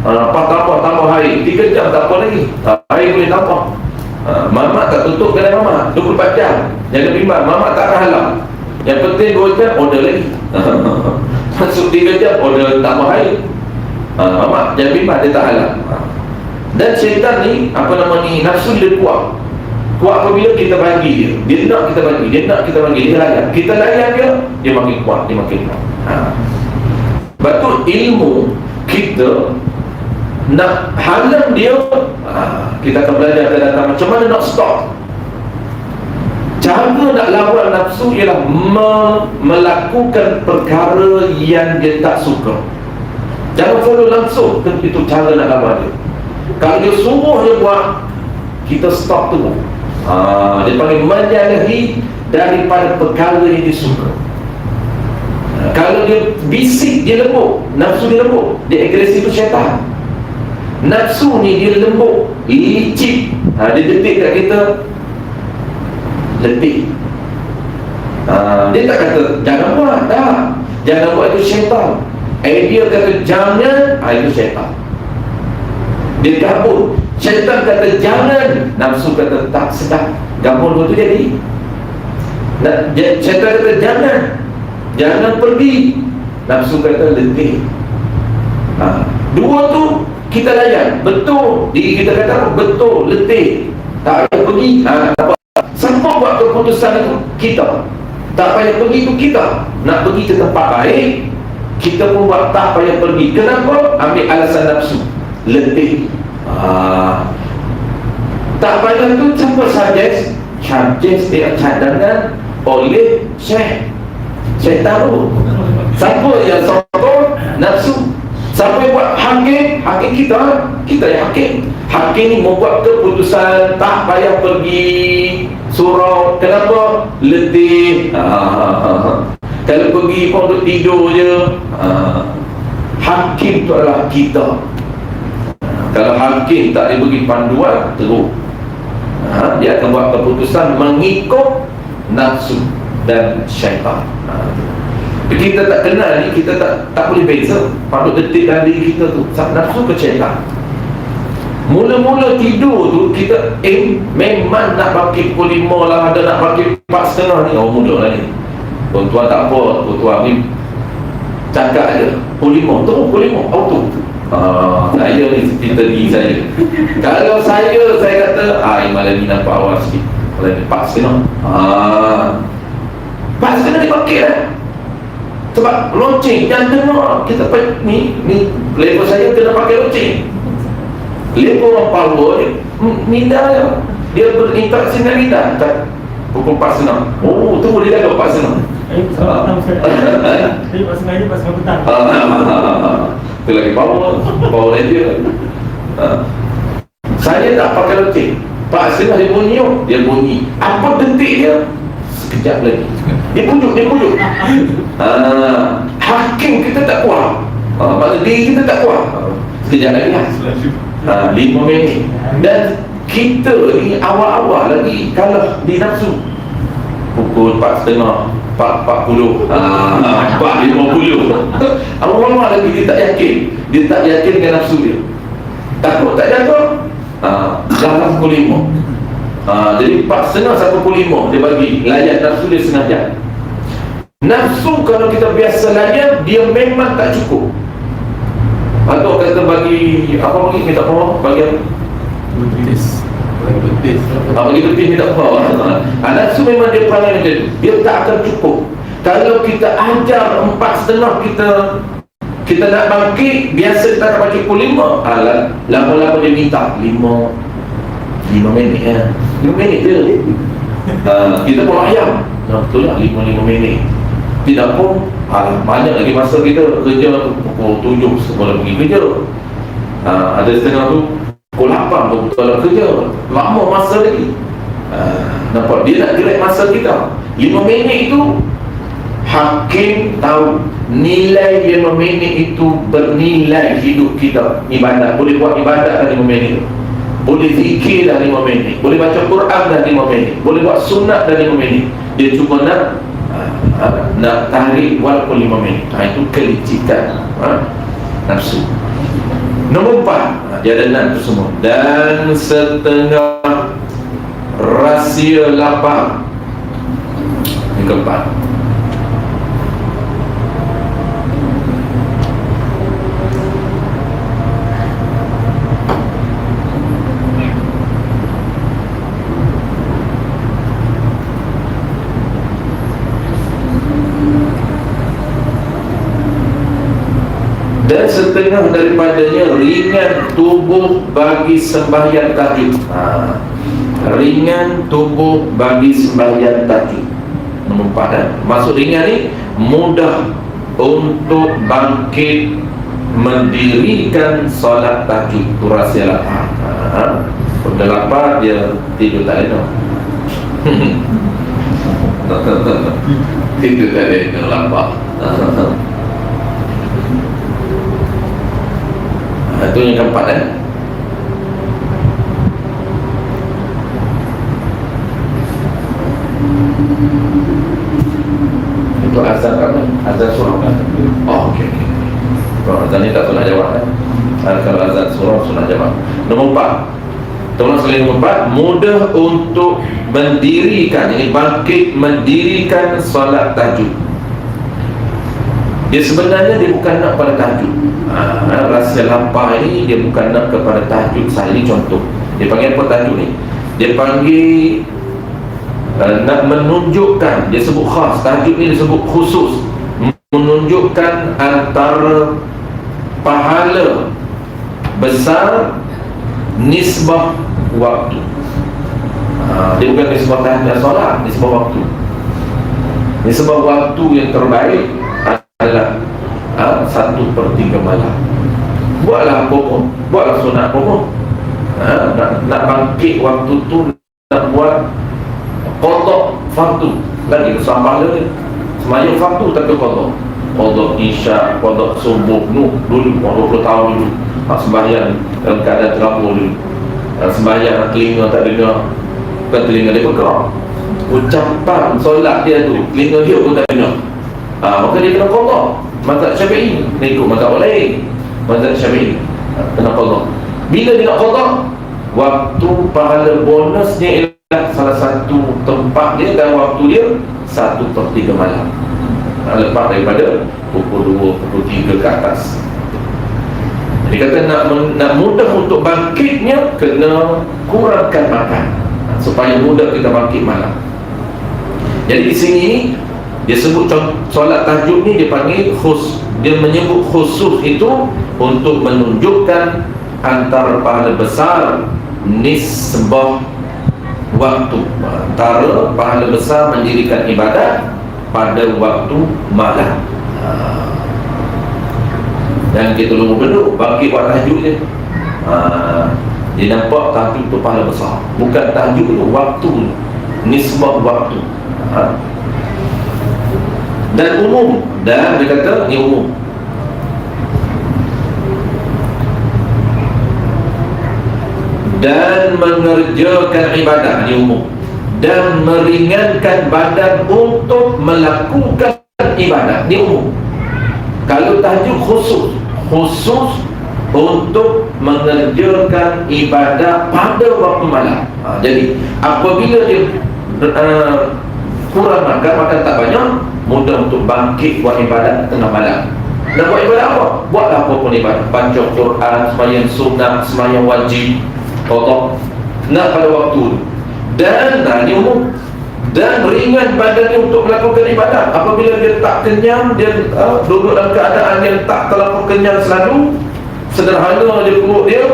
Tambah hari 3 jam tak apa lagi, hari boleh tambah. Mamak tak tutup kedai mamak 24 jam, jaga bimbang, mamak tak halang. Yang penting 2 jam order lagi. Masuk 3 jam order tambah hari. Mamak jaga bimbang, dia tak halang. Dan syaitan ni, nafsu dia kuat apabila kita bagi dia nak kita bagi, dia layan. Kita layan dia makin kuat, dia makin kuat. Betul, ilmu kita nak halang dia, kita akan belajar akan datang macam mana nak stop. Cara nak lawan nafsu ialah melakukan perkara yang dia tak suka. Jangan follow langsung, itu cara nak lawan dia. Kalau dia suruh dia buat, kita stop tu. Dia panggil menjauhi daripada perkara yang dia suka. Kalau dia bisik, dia lembut, nafsu dia lembut, dia agresif, itu syaitan. Nafsu ni dia lembut, licik, dia detik kat kita, letih. Dia tak kata jangan buat, jangan buat, itu syaitan. Dia kata jangan, itu syaitan. Dia gabung, syaitan kata jangan, nafsu kata tak sedap, gabung tu jadi. Syaitan kata jangan pergi, nafsu kata letih. Dua tu kita layan, betul. Diri kita kata betul, letih, tak payah pergi. Siapa buat keputusan itu? Kita. Tak payah pergi itu kita. Nak pergi ke tempat baik, kita pun buat tak payah pergi. Kenapa? Ambil alasan nafsu, letih. Tak payah tu siapa suggest dia cadangan oleh Syekh. Syekh tahu siapa yang sokong nafsu. Siapa yang buat hakim kita yang hakim. Hakim ni membuat keputusan tak payah pergi surau. Kenapa? Letih. Kalau pergi pun untuk tidur je. Hakim tu adalah kita. Kalau hakim tak dia bagi panduan, teruk. Dia akan buat keputusan mengikut nafsu dan syaitan. Kita tak kenal ni, kita tak boleh beza. Patut detik dalam diri kita tu nafsu ke syaitan. Mula-mula tidur tu kita memang nak bangkit pukul 5 lah, ada nak bangkit 4.30 ni. Mula lah ni. Tuan-tuan tak apa, tuan-tuan ni cakap je pukul 5, terus pukul 5 auto. Saya ni cerita diri saya. Kalau saya kata malam ni nampak awal sikit, malam ni 4.30 4.30 dia bangkit lah. Sebab lonceng, jangan dengar. Kita ni level saya kena pakai lonceng. Level orang power ni dah. dia berinteraksi dengan lidah tak pukul 4.30. Oh, tunggu dia dah 4.30. Tapi pas sengaja pas petang. Itu lagi power radio. Saya tak pakai letih. Pak Senah dia bunyi, apa detik dia? Sekejap lagi. Dia pujuk. Hakim kita tak kuat. Pada diri kita tak kuat. Sekejap lagi lah. 5 minit. Dan kita ni awal-awal lagi kalah di nafsu. Pukul 4.30, 4.40, 4.50. Awal-awal lagi dia tak yakin. Dia tak yakin dengan nafsu dia. Takut tak jatuh. Dah pukul 5. Jadi 4.30 sampai pukul 5 dia bagi layan nafsu dia setengah jam. Nafsu kalau kita biasa layan, dia memang tak cukup. Atau kata bagi apa bagi minta apa? Bagi apa? Bagi betis minta apa? Nafsu memang dia perangai macam tu. Dia tak akan cukup. Kalau kita ajar 4.30 kita nak bangkit, biasa kita nak bangkit pukul 5. Lama-lama dia minta 5 minit ya. 5 minit je. Kita pun ayam. Betul lah 5 minit. Tidak pun banyak lagi masa kita kerja pukul 7 sebelum pergi kerja. Ada setengah tu pukul 8 betul nak kerja. Lama masa lagi. Nampak dia nak gerak masa kita. 5 minit itu hakim tahu nilai 5 minit itu bernilai hidup kita. Ibadat, boleh buat ibadat dah 5 minit, boleh zikir dah 5 minit, boleh baca Quran dah 5 minit, boleh buat sunat dah 5 minit. Dia cuma nak tarik walaupun 5 minit. Itu kelicikan nafsu. Nombor 4, dia ada 6 tu semua. Dan setengah rahsia lapar. Yang keempat, dan setengah daripadanya ringan tubuh bagi sembahyang tahajud. Ringan tubuh bagi sembahyang tahajud. Nombor 4 maksud ringan ni mudah untuk bangkit mendirikan solat tahajud. Itu rahsia lapar. Udah lapar dia tidur tak lena. Tidur tak lena lapar. Itu yang keempat Itu azan kan? Azan surah kan? Oh, okey. Kalau azan ni tak sunat jawab kalau azan surah sunat jawab. Nombor 4, tolong sekali nombor 4, mudah untuk mendirikan, ini bangkit mendirikan solat tahajud. Dia sebenarnya dia bukan nak pada tahajud. Rahsia lapar ini dia bukan nak kepada tahajud sahaja. Contoh, dia panggil apa tahajud ni? Dia panggil nak menunjukkan, dia sebut khas. Tahajud ni disebut khusus, menunjukkan antara pahala besar nisbah waktu. Dia bukan nisbah tahajud solat, nisbah waktu. Nisbah waktu yang terbaik adalah 1/3 malam. Buatlah apa pun, buatlah sunat apa pun. Nak bangkit waktu tu, nak buat qada fardu lagi besar pahala ni. Sembahyang fardu tapi qada isyak, qada subuh dulu 20 tahun dulu. Sembahyang dalam keadaan terabur dulu. Sembahyang telinga tak dengar, bukan telinga dia bergerak, ucapan solat dia tu telinga dia pun tak dengar. Maka dia kena qada. Mazhab Syafi'i ni ikut mazhab lain. Mazhab Syafi'i kena qada. Bila dia nak qada, waktu pahala bonusnya ialah salah satu tempat dia dan waktu dia 1/3 malam. Lepas daripada pukul 2, pukul 3 ke atas. Jadi kata nak mudah untuk bangkitnya, kena kurangkan makan supaya mudah kita bangkit malam. Jadi di sini dia sebut solat tahajud ni dia panggil dia menyebut khusus itu untuk menunjukkan antara pahala besar nisbah waktu. Antara pahala besar mendirikan ibadat pada waktu malam. Dan kita tolong duduk bangkit buat tahajud je. Dia nampak tahajud tu pahala besar. Bukan tahajud tu, waktu, nisbah waktu. Dan umum. Dan dia kata ni umum. Dan mengerjakan ibadah, ni umum. Dan meringankan badan untuk melakukan ibadah, ni umum. Kalau tahajud khusus untuk mengerjakan ibadah pada waktu malam. Jadi apabila dia kurang makan tak banyak, mudah untuk bangkit buat ibadat tengah malam. Nak buat ibadat apa? Buatlah apa pun ibadat. Baca Quran, sembahyang sunat, sembahyang wajib, qada. Nak pada waktu. Dan ni umum. Dan ringan badannya untuk melakukan ibadat. Apabila dia tak kenyang, dia duduk dalam keadaan yang tak terlalu kenyang selalu, sederhana dia perut dia,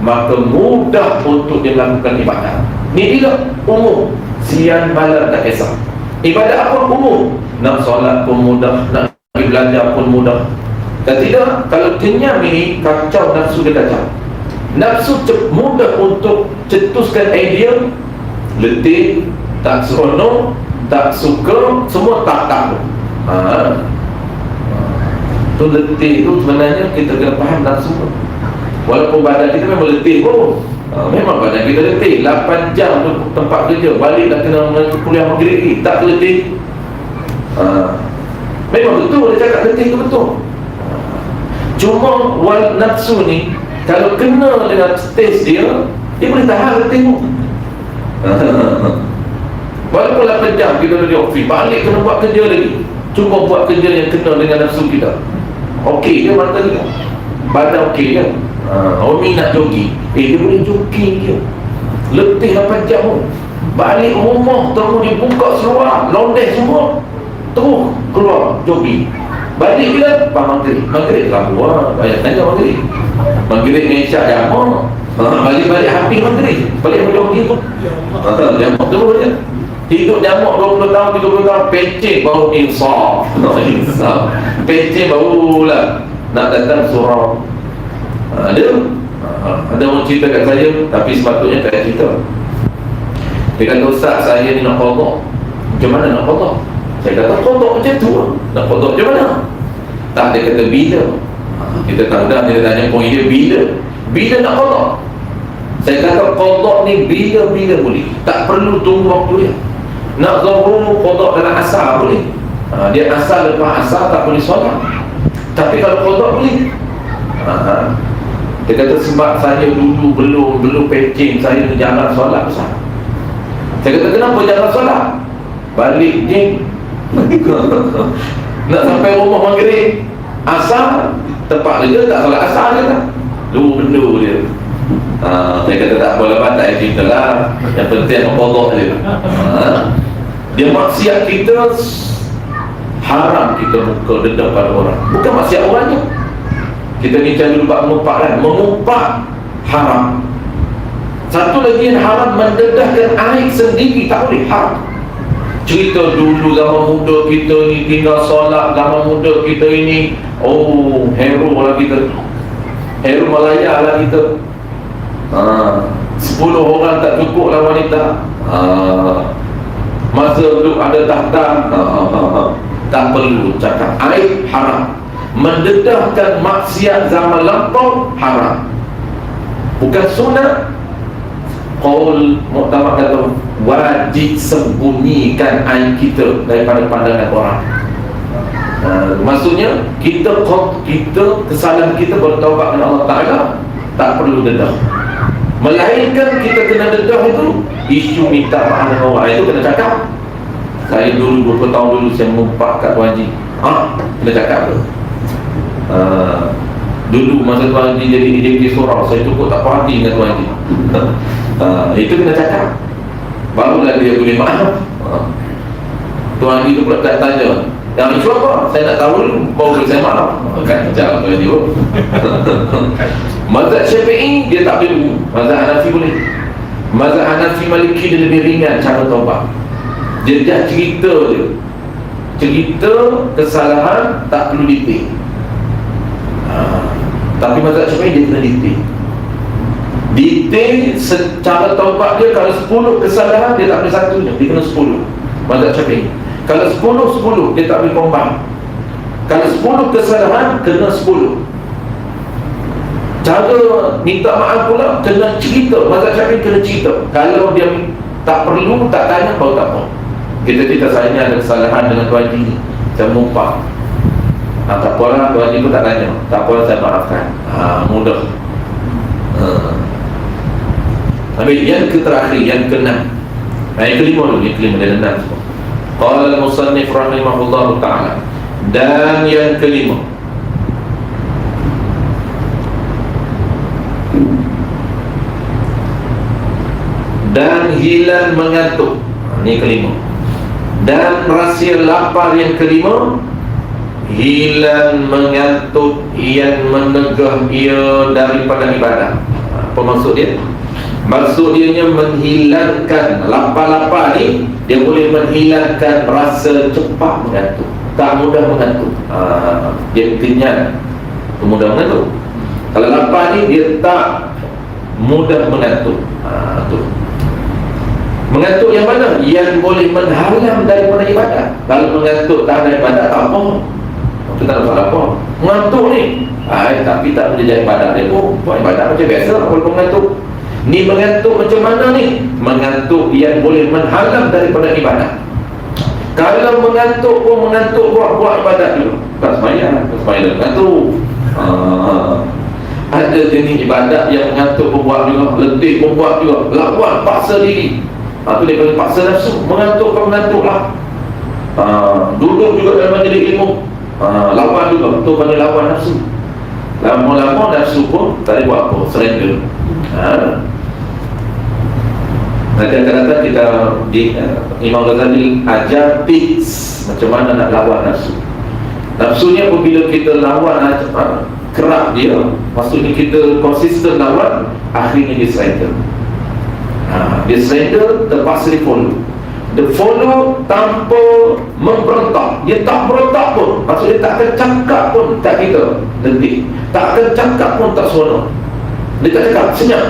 maka mudah untuk dia melakukan ibadat. Ni tidak umum. Siang malam tak kisah. Ibadat apa umum. Nak solat pun mudah, nak pergi belajar pun mudah. Dan tidak, kalau kenyang ini kacau, nafsu dia kacau. Nafsu mudah untuk cetuskan idea, letih, tak seronok, tak suka, semua tak. Tu letih tu sebenarnya kita kena faham nafsu. Walaupun badan kita memang letih pun, memang badan kita letih. 8 jam tu tempat kerja, balik dah kena kuliah maghrib lagi, tak letih. Memang betul dia cakap letih tu betul. Cuma wal nafsu ni kalau kena dengan stage dia boleh tahan letih tu. Walaupun 8 jam kita di office, balik kena buat kerja lagi. Cuba buat kerja yang kena dengan nafsu kita. Okey dia mata dia, badan okey kan. Umi nak jogging, dia boleh jogging dia. Letih 8 jam pun. Balik rumah terus dia buka seluar, londeh semua, terus keluar jogging. Balik bila maghrib lah. Banyak tanya maghrib dengan isyak jamaah. Balik hampir maghrib, balik jogging pun jamaah terus je. Hidup jamak 20 tahun, 30 tahun, pecek baru insaf. Pecek barulah nak datang surau. Ada orang cerita kat saya, tapi sepatutnya tak cerita. Dia kata, Ustaz, saya ni nak qada. Macam mana nak qada? Saya kata, qada macam tu. Nak qada macam mana? Tak, dia kata bila. Kita tahu dah, dia tanya point dia bila nak qada. Saya kata qada ni bila boleh. Tak perlu tunggu waktu dia. Nak zuhur qada dalam asar boleh. Dia asar lepas asar tak boleh solat. Tapi kalau qada boleh. Dia kata sebab saya dulu belum pecing, saya jarang solat besar. Saya kata kenapa jarang solat? Balik jeng. Nak sampai rumah maghrib, asar tepat dia tak solat asar dia tak. Dua benda dia. Saya kata tak boleh batal cerita lah. Yang penting qada dia. Dia maksiat kita haram kita muka dendam pada orang. Bukan maksiat orangnya. Kita bincang dulu bab mengumpat kan. Mengumpat haram. Satu lagi yang haram, mendedahkan aib sendiri tak boleh, haram. Cerita dulu zaman muda kita ni tinggal solat, zaman muda kita ini hero lah kita, hero Malaya lah kita. 10 orang tak cukup lah wanita. Masa duduk ada tahta, tak perlu cakap aib, haram. Mendedahkan maksiat zaman lampau, haram. Bukan sunat. Qaul muktamad kata wajib sembunyikan aib kita daripada pandangan orang. Maksudnya kita kesalahan kita bertaubat kepada Allah Ta'ala, tak perlu dedah. Melainkan kita kena dedah itu isu minta maaf dengan orang, itu kena cakap. Saya dulu 20 tahun dulu saya mengumpat kat Tuan Haji. Kena cakap tu. Dulu masa Tuan Haji jadi DP surau, saya cukup tak puas hati dengan Tuan Haji. Itu kena cakap, barulah dia boleh maaf. Tuan Haji tu pula tak tanya, yang isu apa? Saya nak tahu dulu, baru saya maaf. Kan jawab Tuan Haji pun. Mazhab Syafi'i dia tak boleh, mazhab Hanafi boleh. Mazhab Hanafi Maliki dia lebih ringan cara taubat. Dia dah cerita je, cerita kesalahan tak perlu detail. Tapi mazhab Syafi'i dia kena detail. Detail secara taubat dia. Kalau 10 kesalahan dia tak boleh satu je, dia kena 10. Mazhab Syafi'i kalau 10 dia tak boleh combine. Kalau 10 kesalahan kena 10. Cara minta maaf pula kena cerita. Mazhab Syafi'i kena cerita. Kalau dia tak perlu, tak tanya, baru tak apa. Kita cerita, saya ni ada kesalahan dengan Tuan Haji ni, saya mengumpat. Tak apa lah, Tuan Haji pun tak tanya, tak apa lah, saya maafkan. Mudah. Habis yang terakhir, yang ke-6. Yang kelima dulu, yang kelima dan 6 semua. Qala al-musannif rahimahullahu ta'ala. Dan yang kelima, dan hilang mengantuk. Ini kelima. Dan rahsia lapar yang kelima, hilang mengantuk yang menegah ia daripada ibadah. Apa maksud dia? Maksud dia menghilangkan lapar-lapar ni, dia boleh menghilangkan rasa cepat mengantuk, tak mudah mengantuk. Dia kenyang, mudah mengantuk. Kalau lapar ni dia tak mudah mengantuk. Tu mengantuk yang mana? Yang boleh menghalang daripada ibadah. Kalau mengantuk tak ada ibadah, tak apa, itu tak ada salah apa. Mengantuk ni tapi tak boleh jadi ibadah. Dia pun buat ibadah macam biasa walaupun mengantuk. Ni mengantuk macam mana ni? Mengantuk yang boleh menghalang daripada ibadah. Kalau mengantuk pun mengantuk buat ibadah dulu, tak semayang mengantuk. Ada jenis ibadat yang mengantuk pun buat juga, letih pun buat juga, lawan paksa diri. Itu dia panggil paksa nafsu. Mengantuk kan mengantuk lah. Duduk juga dalam majlis ilmu, lawan juga, tu panggil lawan nafsu. Lama-lama nafsu pun tak boleh buat apa, surrender. Nanti akan kita di Imam Ghazali ajar tips macam mana nak lawan nafsu. Nafsunya apabila kita lawan kerap dia, maksudnya kita konsisten lawan, akhirnya dia surrender. Dia surrender, terpaksa dia follow. Dia follow tanpa memberontak. Dia tak berontak pun, maksudnya tak akan cakap pun tak kita letih, tak akan cakap pun tak seronok. Dia tak cakap, senyap.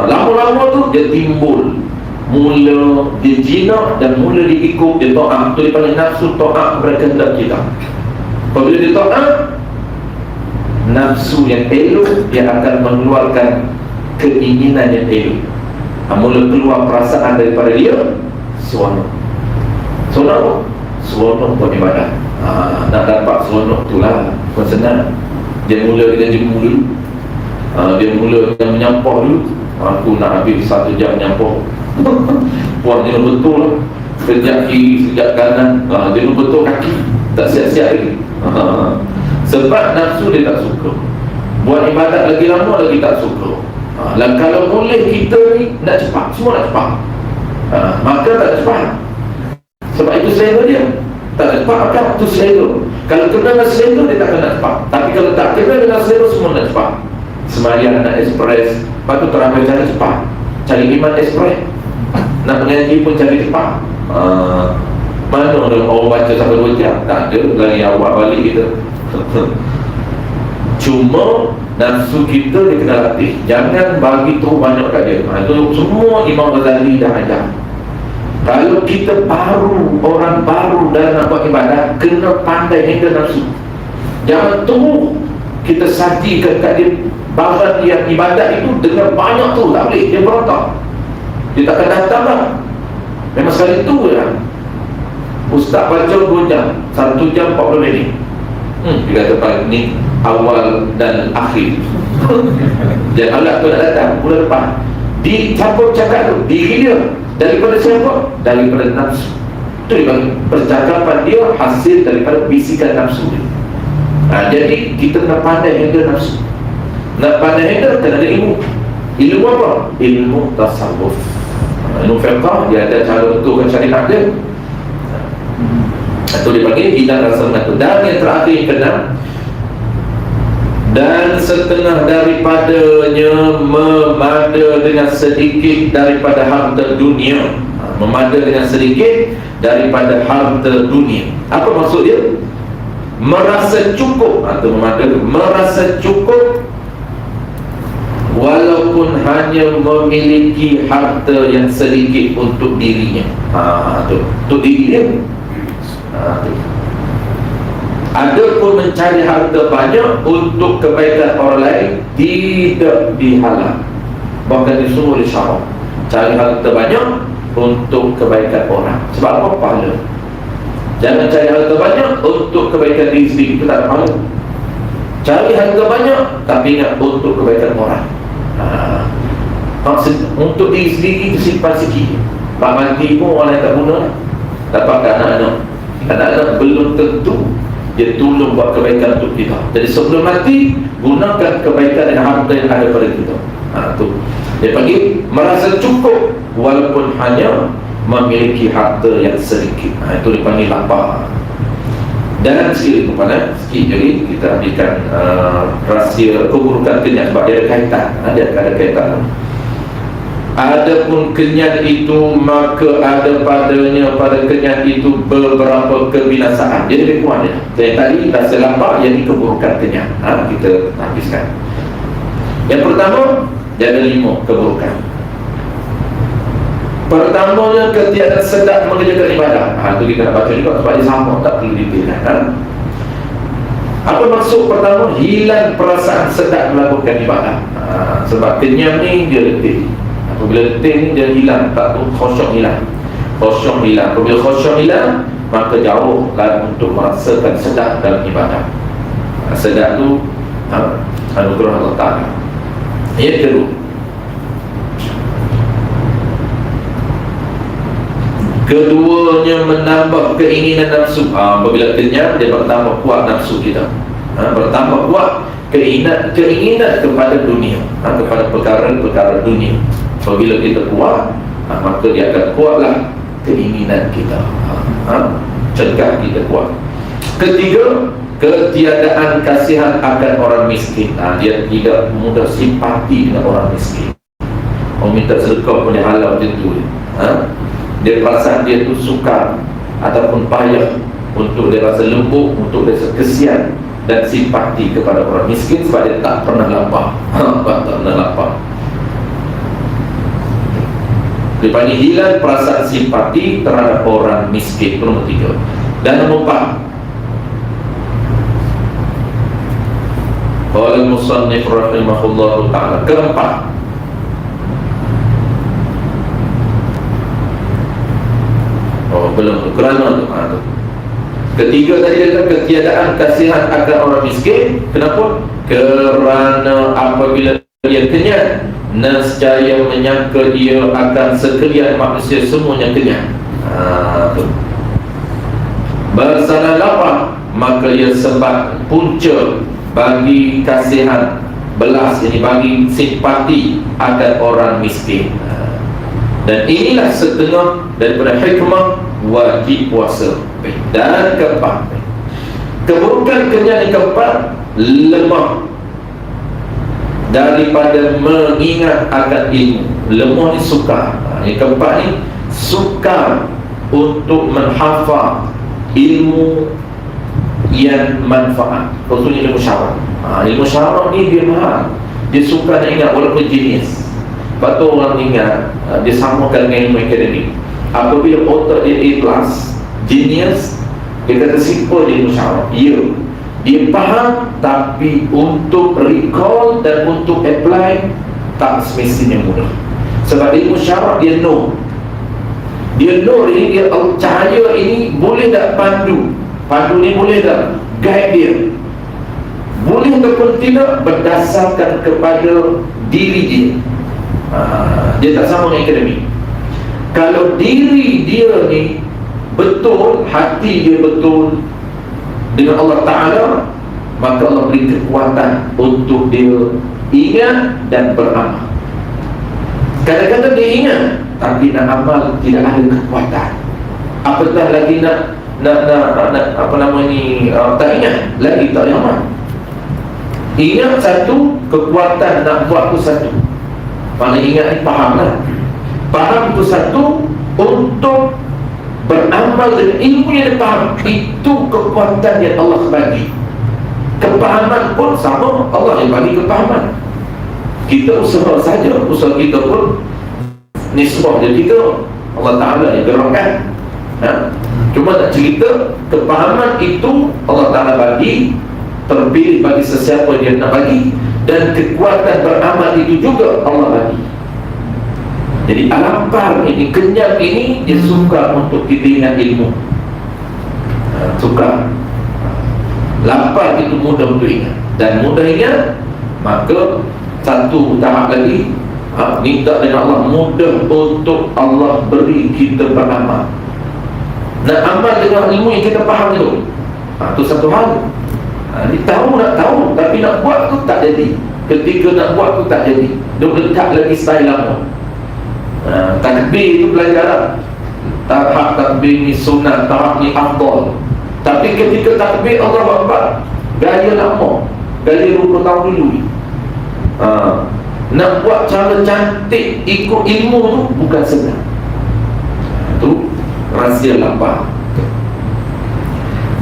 Lama-lama tu dia timbul, mula dia jinak dan mula dia ikut, dia ta'at. Itu dia panggil nafsu ta'at kepada kehendak kita. Apabila dia ta'at, nafsu yang elok, dia akan mengeluarkan keinginan yang elok. Mula keluar perasaan daripada dia, seronok. Seronok? Seronok buat ibadah. Nak dapat seronok tu lah, bukan senang. Dia mula dengan jemur dulu. Dia mula dengan menyampah dulu. Aku nak habis 1 jam menyampah. Puasnya betul lah, sekejap kiri, sekejap kanan. Dia betul kaki, tak siap-siap lagi. Sebab nafsu dia tak suka. Buat ibadat lagi lama lagi tak suka. Dan kalau boleh kita ni nak cepat, semua nak cepat, maka tak cepat. Sebab itu selera dia. Tak nak cepat, maka itu selera. Kalau kena dengan selera, dia tak kena cepat. Tapi kalau tak kena dengan selera, semua nak cepat. Sembahyang nak ekspres, lepas tu terambil cara cepat. Cari iman ekspres. Nak mengaji pun cari cepat. Mana ada orang baca sampai 2 jam? Tak ada, lari awal balik kita. Cuma nafsu kita dia kena latih. Jangan bagi tu banyak kat dia. Itu semua Imam Ghazali dah ajar. Kalau kita orang baru dalam nak buat ibadah, kena pandai handle nafsu. Jangan tunggu kita sajikan kat dia barang yang ibadat itu dengan banyak tu, tak boleh, dia berontak. Dia takkan datang lah. Memang sekali tu lah. Ustaz baca 2 jam, 1 jam 40 minit. Dia kata ni awal dan akhir. Jangan alat tu nak datang bulan depan. Dicampur cakap tu, diri dia. Daripada siapa? Daripada nafsu. Itu dia panggil percakapan dia hasil daripada bisikan nafsu dia. Jadi kita kena pandai handle nafsu. Nak pandai handle, kena ada ilmu. Ilmu apa? Ilmu tasawuf. Ilmu fiqah, dia ada cara betulkan syariat dia. Itu dia panggil hilang rasa mengantuk. Dan yang terakhir yang kena, dan setengah daripadanya memada dengan sedikit daripada harta dunia. Memada dengan sedikit daripada harta dunia. Apa maksud dia? Merasa cukup atau memada, merasa cukup walaupun hanya memiliki harta yang sedikit untuk dirinya. Untuk diri dia. Ada pun mencari harta banyak untuk kebaikan orang lain tidak dihalang, bahkan disuruh disyarat. Cari harta banyak untuk kebaikan orang. Sebab apa? Pahala. Jangan cari harta banyak untuk kebaikan diri sendiri, itu tak ada pahala. Cari harta banyak tapi ingat untuk kebaikan orang. Maksud untuk diri sendiri itu simpan sikit. Pak mati pun orang yang tak guna. Dapat anak-anak. Anak-anak belum tentu dia tolong buat kebaikan untuk kita. Jadi sebelum mati, gunakan kebaikan dan harta yang ada pada kita. Tu dia panggil merasa cukup walaupun hanya memiliki harta yang sedikit. Itu dipanggil lapar. Dan sikit kepada sikit jadi kita ambilkan rahsia keburukan kenyang, sebab dia ada kaitan. Dia ada kaitan. Adapun kenyang itu, maka ada padanya pada kenyang itu beberapa kebinasaan. Jadi lebih kurang dia. Jadi tadi rasa lapar, jadi keburukan kenyang. Kita habiskan. Yang pertama, dia ada 5 keburukan. Pertamanya, ketiadaan sedap mengerjakan ibadah. Itu kita nak baca juga sebab dia sama, tak perlu detailkan. Apa maksud pertama? Hilang perasaan sedap melakukan ibadah. Sebab kenyang ni dia letih. Apabila letih ni dia hilang, tak tu khusyuk hilang. Khusyuk hilang. Apabila khusyuk hilang, maka jauh lah untuk merasakan sedap dalam ibadah. Sedap tu anugerah Allah Ta'ala. Yang kedua, keduanya menambah keinginan nafsu. Apabila kenyang, dia bertambah kuat nafsu kita. Bertambah kuat keinginan kepada dunia, kepada perkara-perkara dunia. Apabila kita kuat, maka dia akan kuatlah keinginan kita. Cegah kita kuat. Ketiga, ketiadaan kasihan akan orang miskin. Dia tidak mudah simpati dengan orang miskin. Orang minta sedekah pun dia halau macam tu. Dia perasaan dia tu sukar ataupun payah untuk dia rasa lembut, untuk dia rasa kesian dan simpati kepada orang miskin, sebab dia tak pernah lapar. Tak pernah lapar. Dia panggil hilang perasaan simpati terhadap orang miskin. Itu nombor 3. Dan nombor 4, qala al-musannif rahimahullahu ta'ala, keempat, belum kerana tu. Ketiga tadi adalah ketiadaan kasihan akan orang miskin. Kenapa? Kerana apabila dia kenyang, nescaya menyangka dia akan sekalian manusia semuanya kenyang. Bersana lapar, maka ia sebab punca bagi kasihan, belas, ini bagi simpati akan orang miskin. Dan inilah setengah daripada hikmah wajib puasa. Dan keempat, keburukan kenyang yang keempat, lemah daripada mengingat akan ilmu. Lemah ni sukar. Yang keempat ni sukar untuk menghafal ilmu yang manfaat, khususnya ilmu syarak. Ilmu syarak ni dia mahal. Dia suka nak ingat walaupun jenis. Lepas tu orang ingat, dia samakan dengan ilmu akademik. Apabila otak dia A+, genius, dia kata simple dia ilmu syarak. Ya, dia faham, tapi untuk recall dan untuk apply tak semestinya mudah. Sebab ilmu syarak dia know. Dia know ini, dia cahaya ini boleh tak pandu. Pandu ni boleh tak guide dia. Boleh ataupun tidak berdasarkan kepada diri dia. Dia tak sama dengan akademik. Kalau diri dia ni betul, hati dia betul dengan Allah Ta'ala, maka Allah beri kekuatan untuk dia ingat dan beramal. Kadang-kadang dia ingat, tapi nak amal tidak ada kekuatan. Apatah lagi nak apa nama ni, tak ingat lagi tak boleh amal. Ingat satu, kekuatan nak buat tu satu. Mana ingat ni faham lah. Faham tu satu, untuk beramal dengan ilmu yang dia faham, itu kekuatan yang Allah bagi. Kepahaman pun sama, Allah yang bagi kepahaman. Kita usaha saja, usaha kita pun nisbah je kita, Allah Ta'ala yang gerakkan. Cuma nak cerita, kepahaman itu Allah Ta'ala bagi, terpilih bagi sesiapa dia nak bagi, dan kekuatan beramal itu juga Allah bagi. Jadi lapar ini, kenyang ini, dia suka untuk kita ingat ilmu. Suka. Lapar itu mudah untuk ingat, dan mudah ingat, maka satu tahap lagi, minta dengan Allah mudah untuk Allah beri kita beramal. Nak amal dengan ilmu yang kita faham itu, itu satu hal. Dia tahu nak tahu, tapi nak buat tu tak jadi. Ketika nak buat tu tak jadi, dia letak lagi style lama. Takbir itu pelajaran. Tahap takbir ni sunnah, tahap ni afdal. Tapi ketika takbir Allah Akbar, gaya lama, gaya rupa tahun dulu. Nak buat cara cantik ikut ilmu tu bukan senang. Itu rahsia lapar.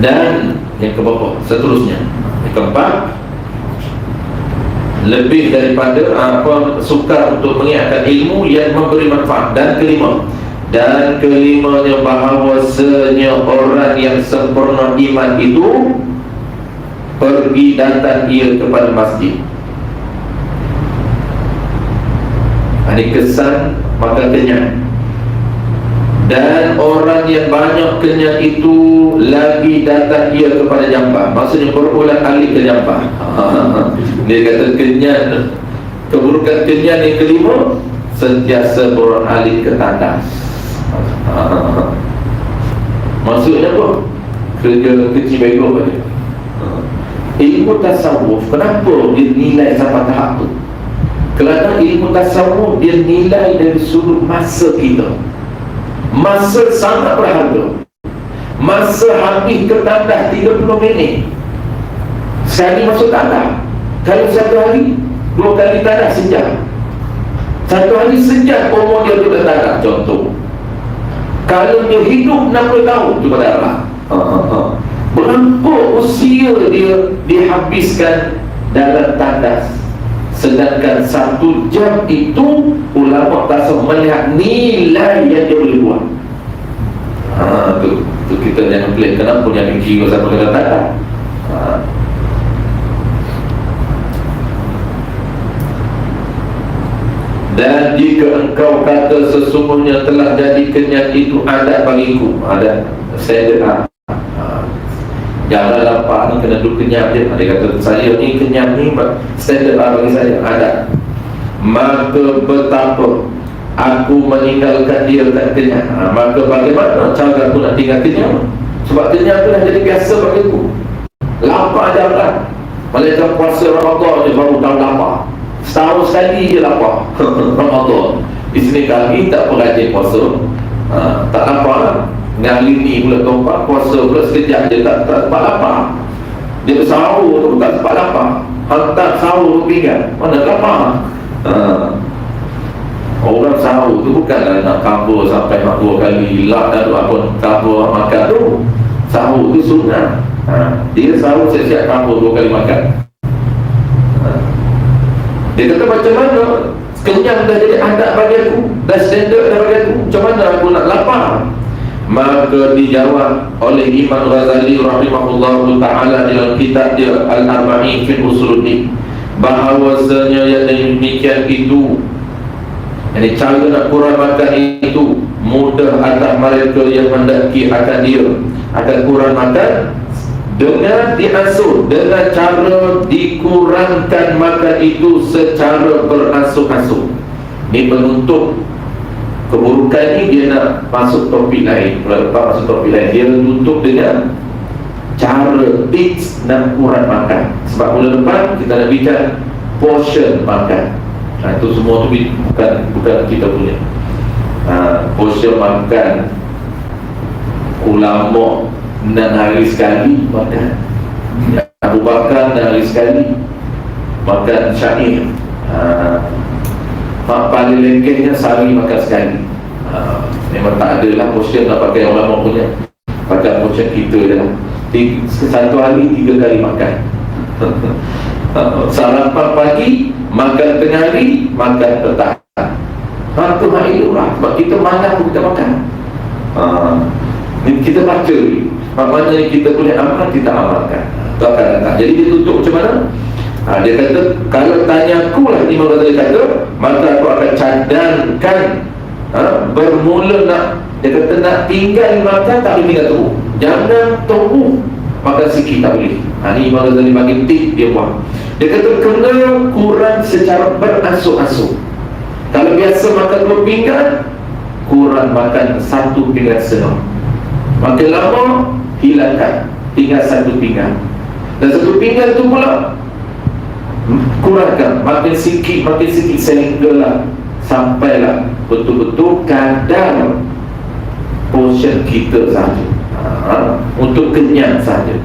Dan yang keberapa? Seterusnya, yang keempat, lebih daripada suka untuk mengingatkan ilmu yang memberi manfaat. Dan kelimanya bahawasanya orang yang sempurna iman itu pergi datang ia kepada masjid. Ini kesan maka kenyang. Dan orang yang banyak kenyang itu lagi datang ia kepada jamban. Maksudnya berulang kali ke jamban. Dia kata kenyang, keburukan kenyang yang kelima, sentiasa berulang kali ke tandas. Maksudnya apa? Kerja kecil baik aja. Ilmu tasawuf, kenapa dia nilai sampai tahap tu? Kerana ilmu tasawuf dia nilai dari sudut masa kita. Masa sangat berharga. Masa habis ke tandas 30 minit. Sekali masuk tandas. Kalau satu hari 2 kali tandas sejam. Satu hari sejam umur dia duduk tandas. Contoh, kalau dia hidup 60 tahun, cuba darah berapa usia dia dihabiskan dalam tandas. Sedangkan 1 jam itu ulama tasawuf melihat nilai yang dia boleh buat. Tu kita jangan pelik. Kenapa jangan kira sama dengan tandas? Dan jika engkau kata sesungguhnya telah jadi kenyang itu adat bagiku, adat saya jangan lapar ni, kena duduk kenyang je. Dia kata saya ni kenyang ni standard bagi saya, adat. Maka betapa aku meninggalkan dia tak kenyang. Maka bagaimana cara aku nak tinggal kenyang? Sebab kenyang tu dah jadi biasa bagiku. Lapar jangan. Malaikat puasa Ramadan je baru tahu lapar. Setahun sekali je lapar. Ramadan. Di sini kami tak perajin puasa, tak lapar lah. Hari ni pula keempat puasa pula sekejap je tak lapar. Dia bersahur tu tak sempat lapar. Hantar sahur tu pinggan, mana lapar. Orang sahur tu bukanlah nak cover sampai 2 kali lak dan apa cover makan tu. Sahur tu sunnah. Dia sahur siap-siap cover 2 kali makan. Dia kata macam mana kenyang dah jadi adat bagi aku, dah standard dah bagi aku, macam mana aku nak lapar? Maka dijawab oleh Imam Ghazali rahimahullahu ta'ala dalam kitab dia Al-Arba'in fi Usuluddin, bahawasanya yang demikian itu, yani cara nak kurang makan itu mudah atas mereka yang mendaki akan dia akan kurang makan dengan diasuh, dengan cara dikurangkan makan itu secara berasuh-asuh. Ini menutup keburukan ni, dia nak masuk topik lain. Lepas masuk topik lain, dia tutup dengan cara tips nak kurang makan. Sebab mula depan kita nak bicara portion makan. Itu semua tu bukan kita punya. Portion makan, ulama 6 hari sekali makan, Abu Bakar 6 hari sekali, makan syair. Paling lengkehnya sehari makan sekali. Memang tak ada lah portion nak pakai ulama punya, pakai portion kita je lah. Satu hari 3 kali makan. Sarapan pagi, makan tengah hari, makan petang. Itu hak ilurah. Sebab kita malam pun kita makan. Kita baca ni, mana yang kita boleh amal, kita amalkan. Itu akan datang. Jadi dia tutup macam mana? Dia kata, kalau tanya aku lah, Imam Ghazali kata, maka aku akan cadangkan bermula nak, dia kata nak tinggal makan, tak boleh tinggal teruk. Jangan teruk makan sikit, tak boleh. Ni Imam Ghazali bagi tip, dia buat. Dia kata kena kurang secara beransur-ansur. Kalau biasa makan 2 pinggan, kurang makan 1 pinggan setengah. Makin lama, hilangkan, tinggal 1 pinggan. Dan 1 pinggan tu pula kurangkan, makin sikit sehinggalah sampailah betul-betul kadar portion kita saja, untuk kenyang saja.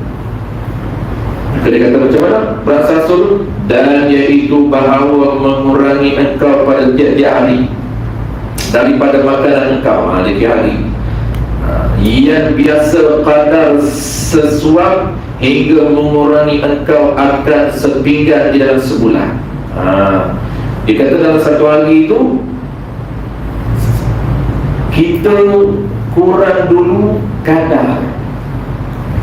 Dia kata macam mana? Beransur, dan iaitu bahawa mengurangi engkau pada tiap-tiap hari daripada makanan engkau di hari yang biasa kadar sesuap hingga mengurangi engkau akan sepinggan di dalam sebulan. Dia kata dalam satu hari itu kita kurang dulu kadar,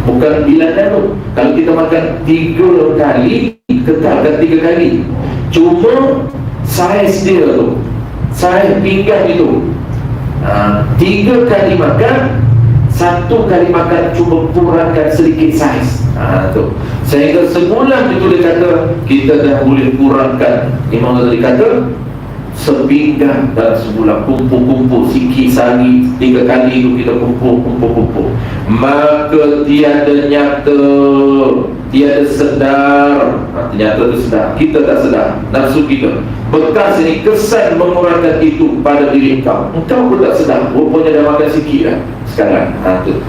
bukan bilangan tu. Kalau kita makan 3 kali, kekalkan 3 kali. Cuma saiz dia tu, saiz pinggan itu, 3 kali makan, 1 kali makan cuma kurangkan sedikit saiz. Tu. Sehingga sebulan itu dia kata kita dah boleh kurangkan. Imam Ghazali kata sepinggan dalam sebulan, kumpul-kumpul sikit sehari 3 kali itu kita kumpul. Maka tiada nyata, tiada sedar. Ternyata itu sedar, kita tak sedar. Nafsu kita bekas ini kesan mengurangkan itu pada diri engkau pun tak sedar. Rupanya dah makan sikit dah sekarang. Tu.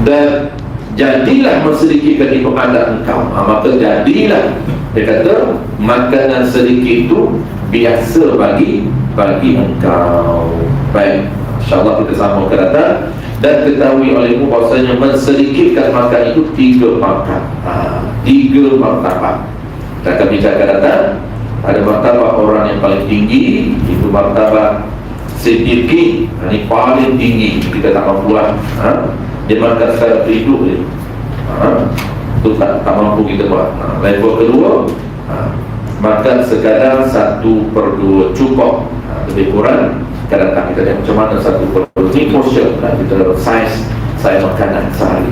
Dan jadilah mensedikitkan ibadat engkau. Maka jadilah, dia kata makanan sedikit itu biasa bagi engkau. Baik, insyaAllah kita sambung ke datang. Dan ketahui olehmu bahasanya mensedikitkan makan itu 3 makan, 3 martabat. Kita akan bicara datang. Ada martabat orang yang paling tinggi, itu martabat siddiqin. Ini paling tinggi, kita tak mampu lah. Dia makan secara hidup dia, itu tak mampu kita buat. Level kedua, makan sekadar 1/2 cukup, lebih kurang. Kadang-kadang kita lihat macam mana 1/2 ni portion, kita dapat saiz makanan sehari.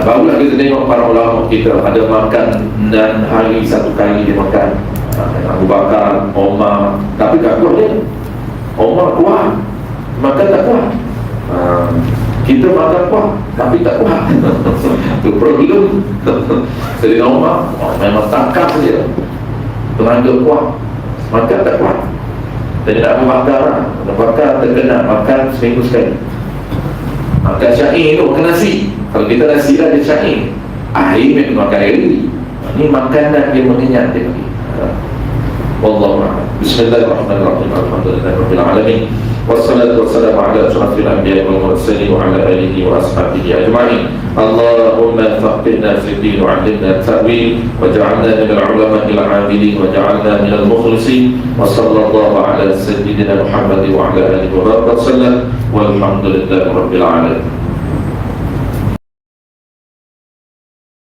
Barulah kita tengok para ulama kita ada makan dan hari 1 kali dia makan. Abu Bakar, Omar, tapi tak kuat dia. Omar kuat, makan tak kuat. Kita makan kuat, tapi tak kuat. Itu problem. Jadi Omar memang tangkap saja, tenaga kuat, makan tak kuat. Dan nak bakar terkena makan seminggu sekali. Makan syair tu, makan nasi. Kalau kita nasi lah dia syair, air memang makan air. Ini makanan dia mengenyang dia bagi. Wallahu a'lam. Bismillahirrahmanirrahim. Alhamdulillahirabbil alamin. Wassalatu wassalamu ala asyrafil anbiya'i wal mursalin wa ala alihi wa ashabihi ajma'in. Allahumma faqihna fid din wa 'allimna at-ta'wil waj'alna minal 'ulama'i al-'amilin waj'alna minal mukhlisin. Wa sallallahu ala sayyidina Muhammad wa ala alihi wa sallam. Walhamdulillahirabbil alamin.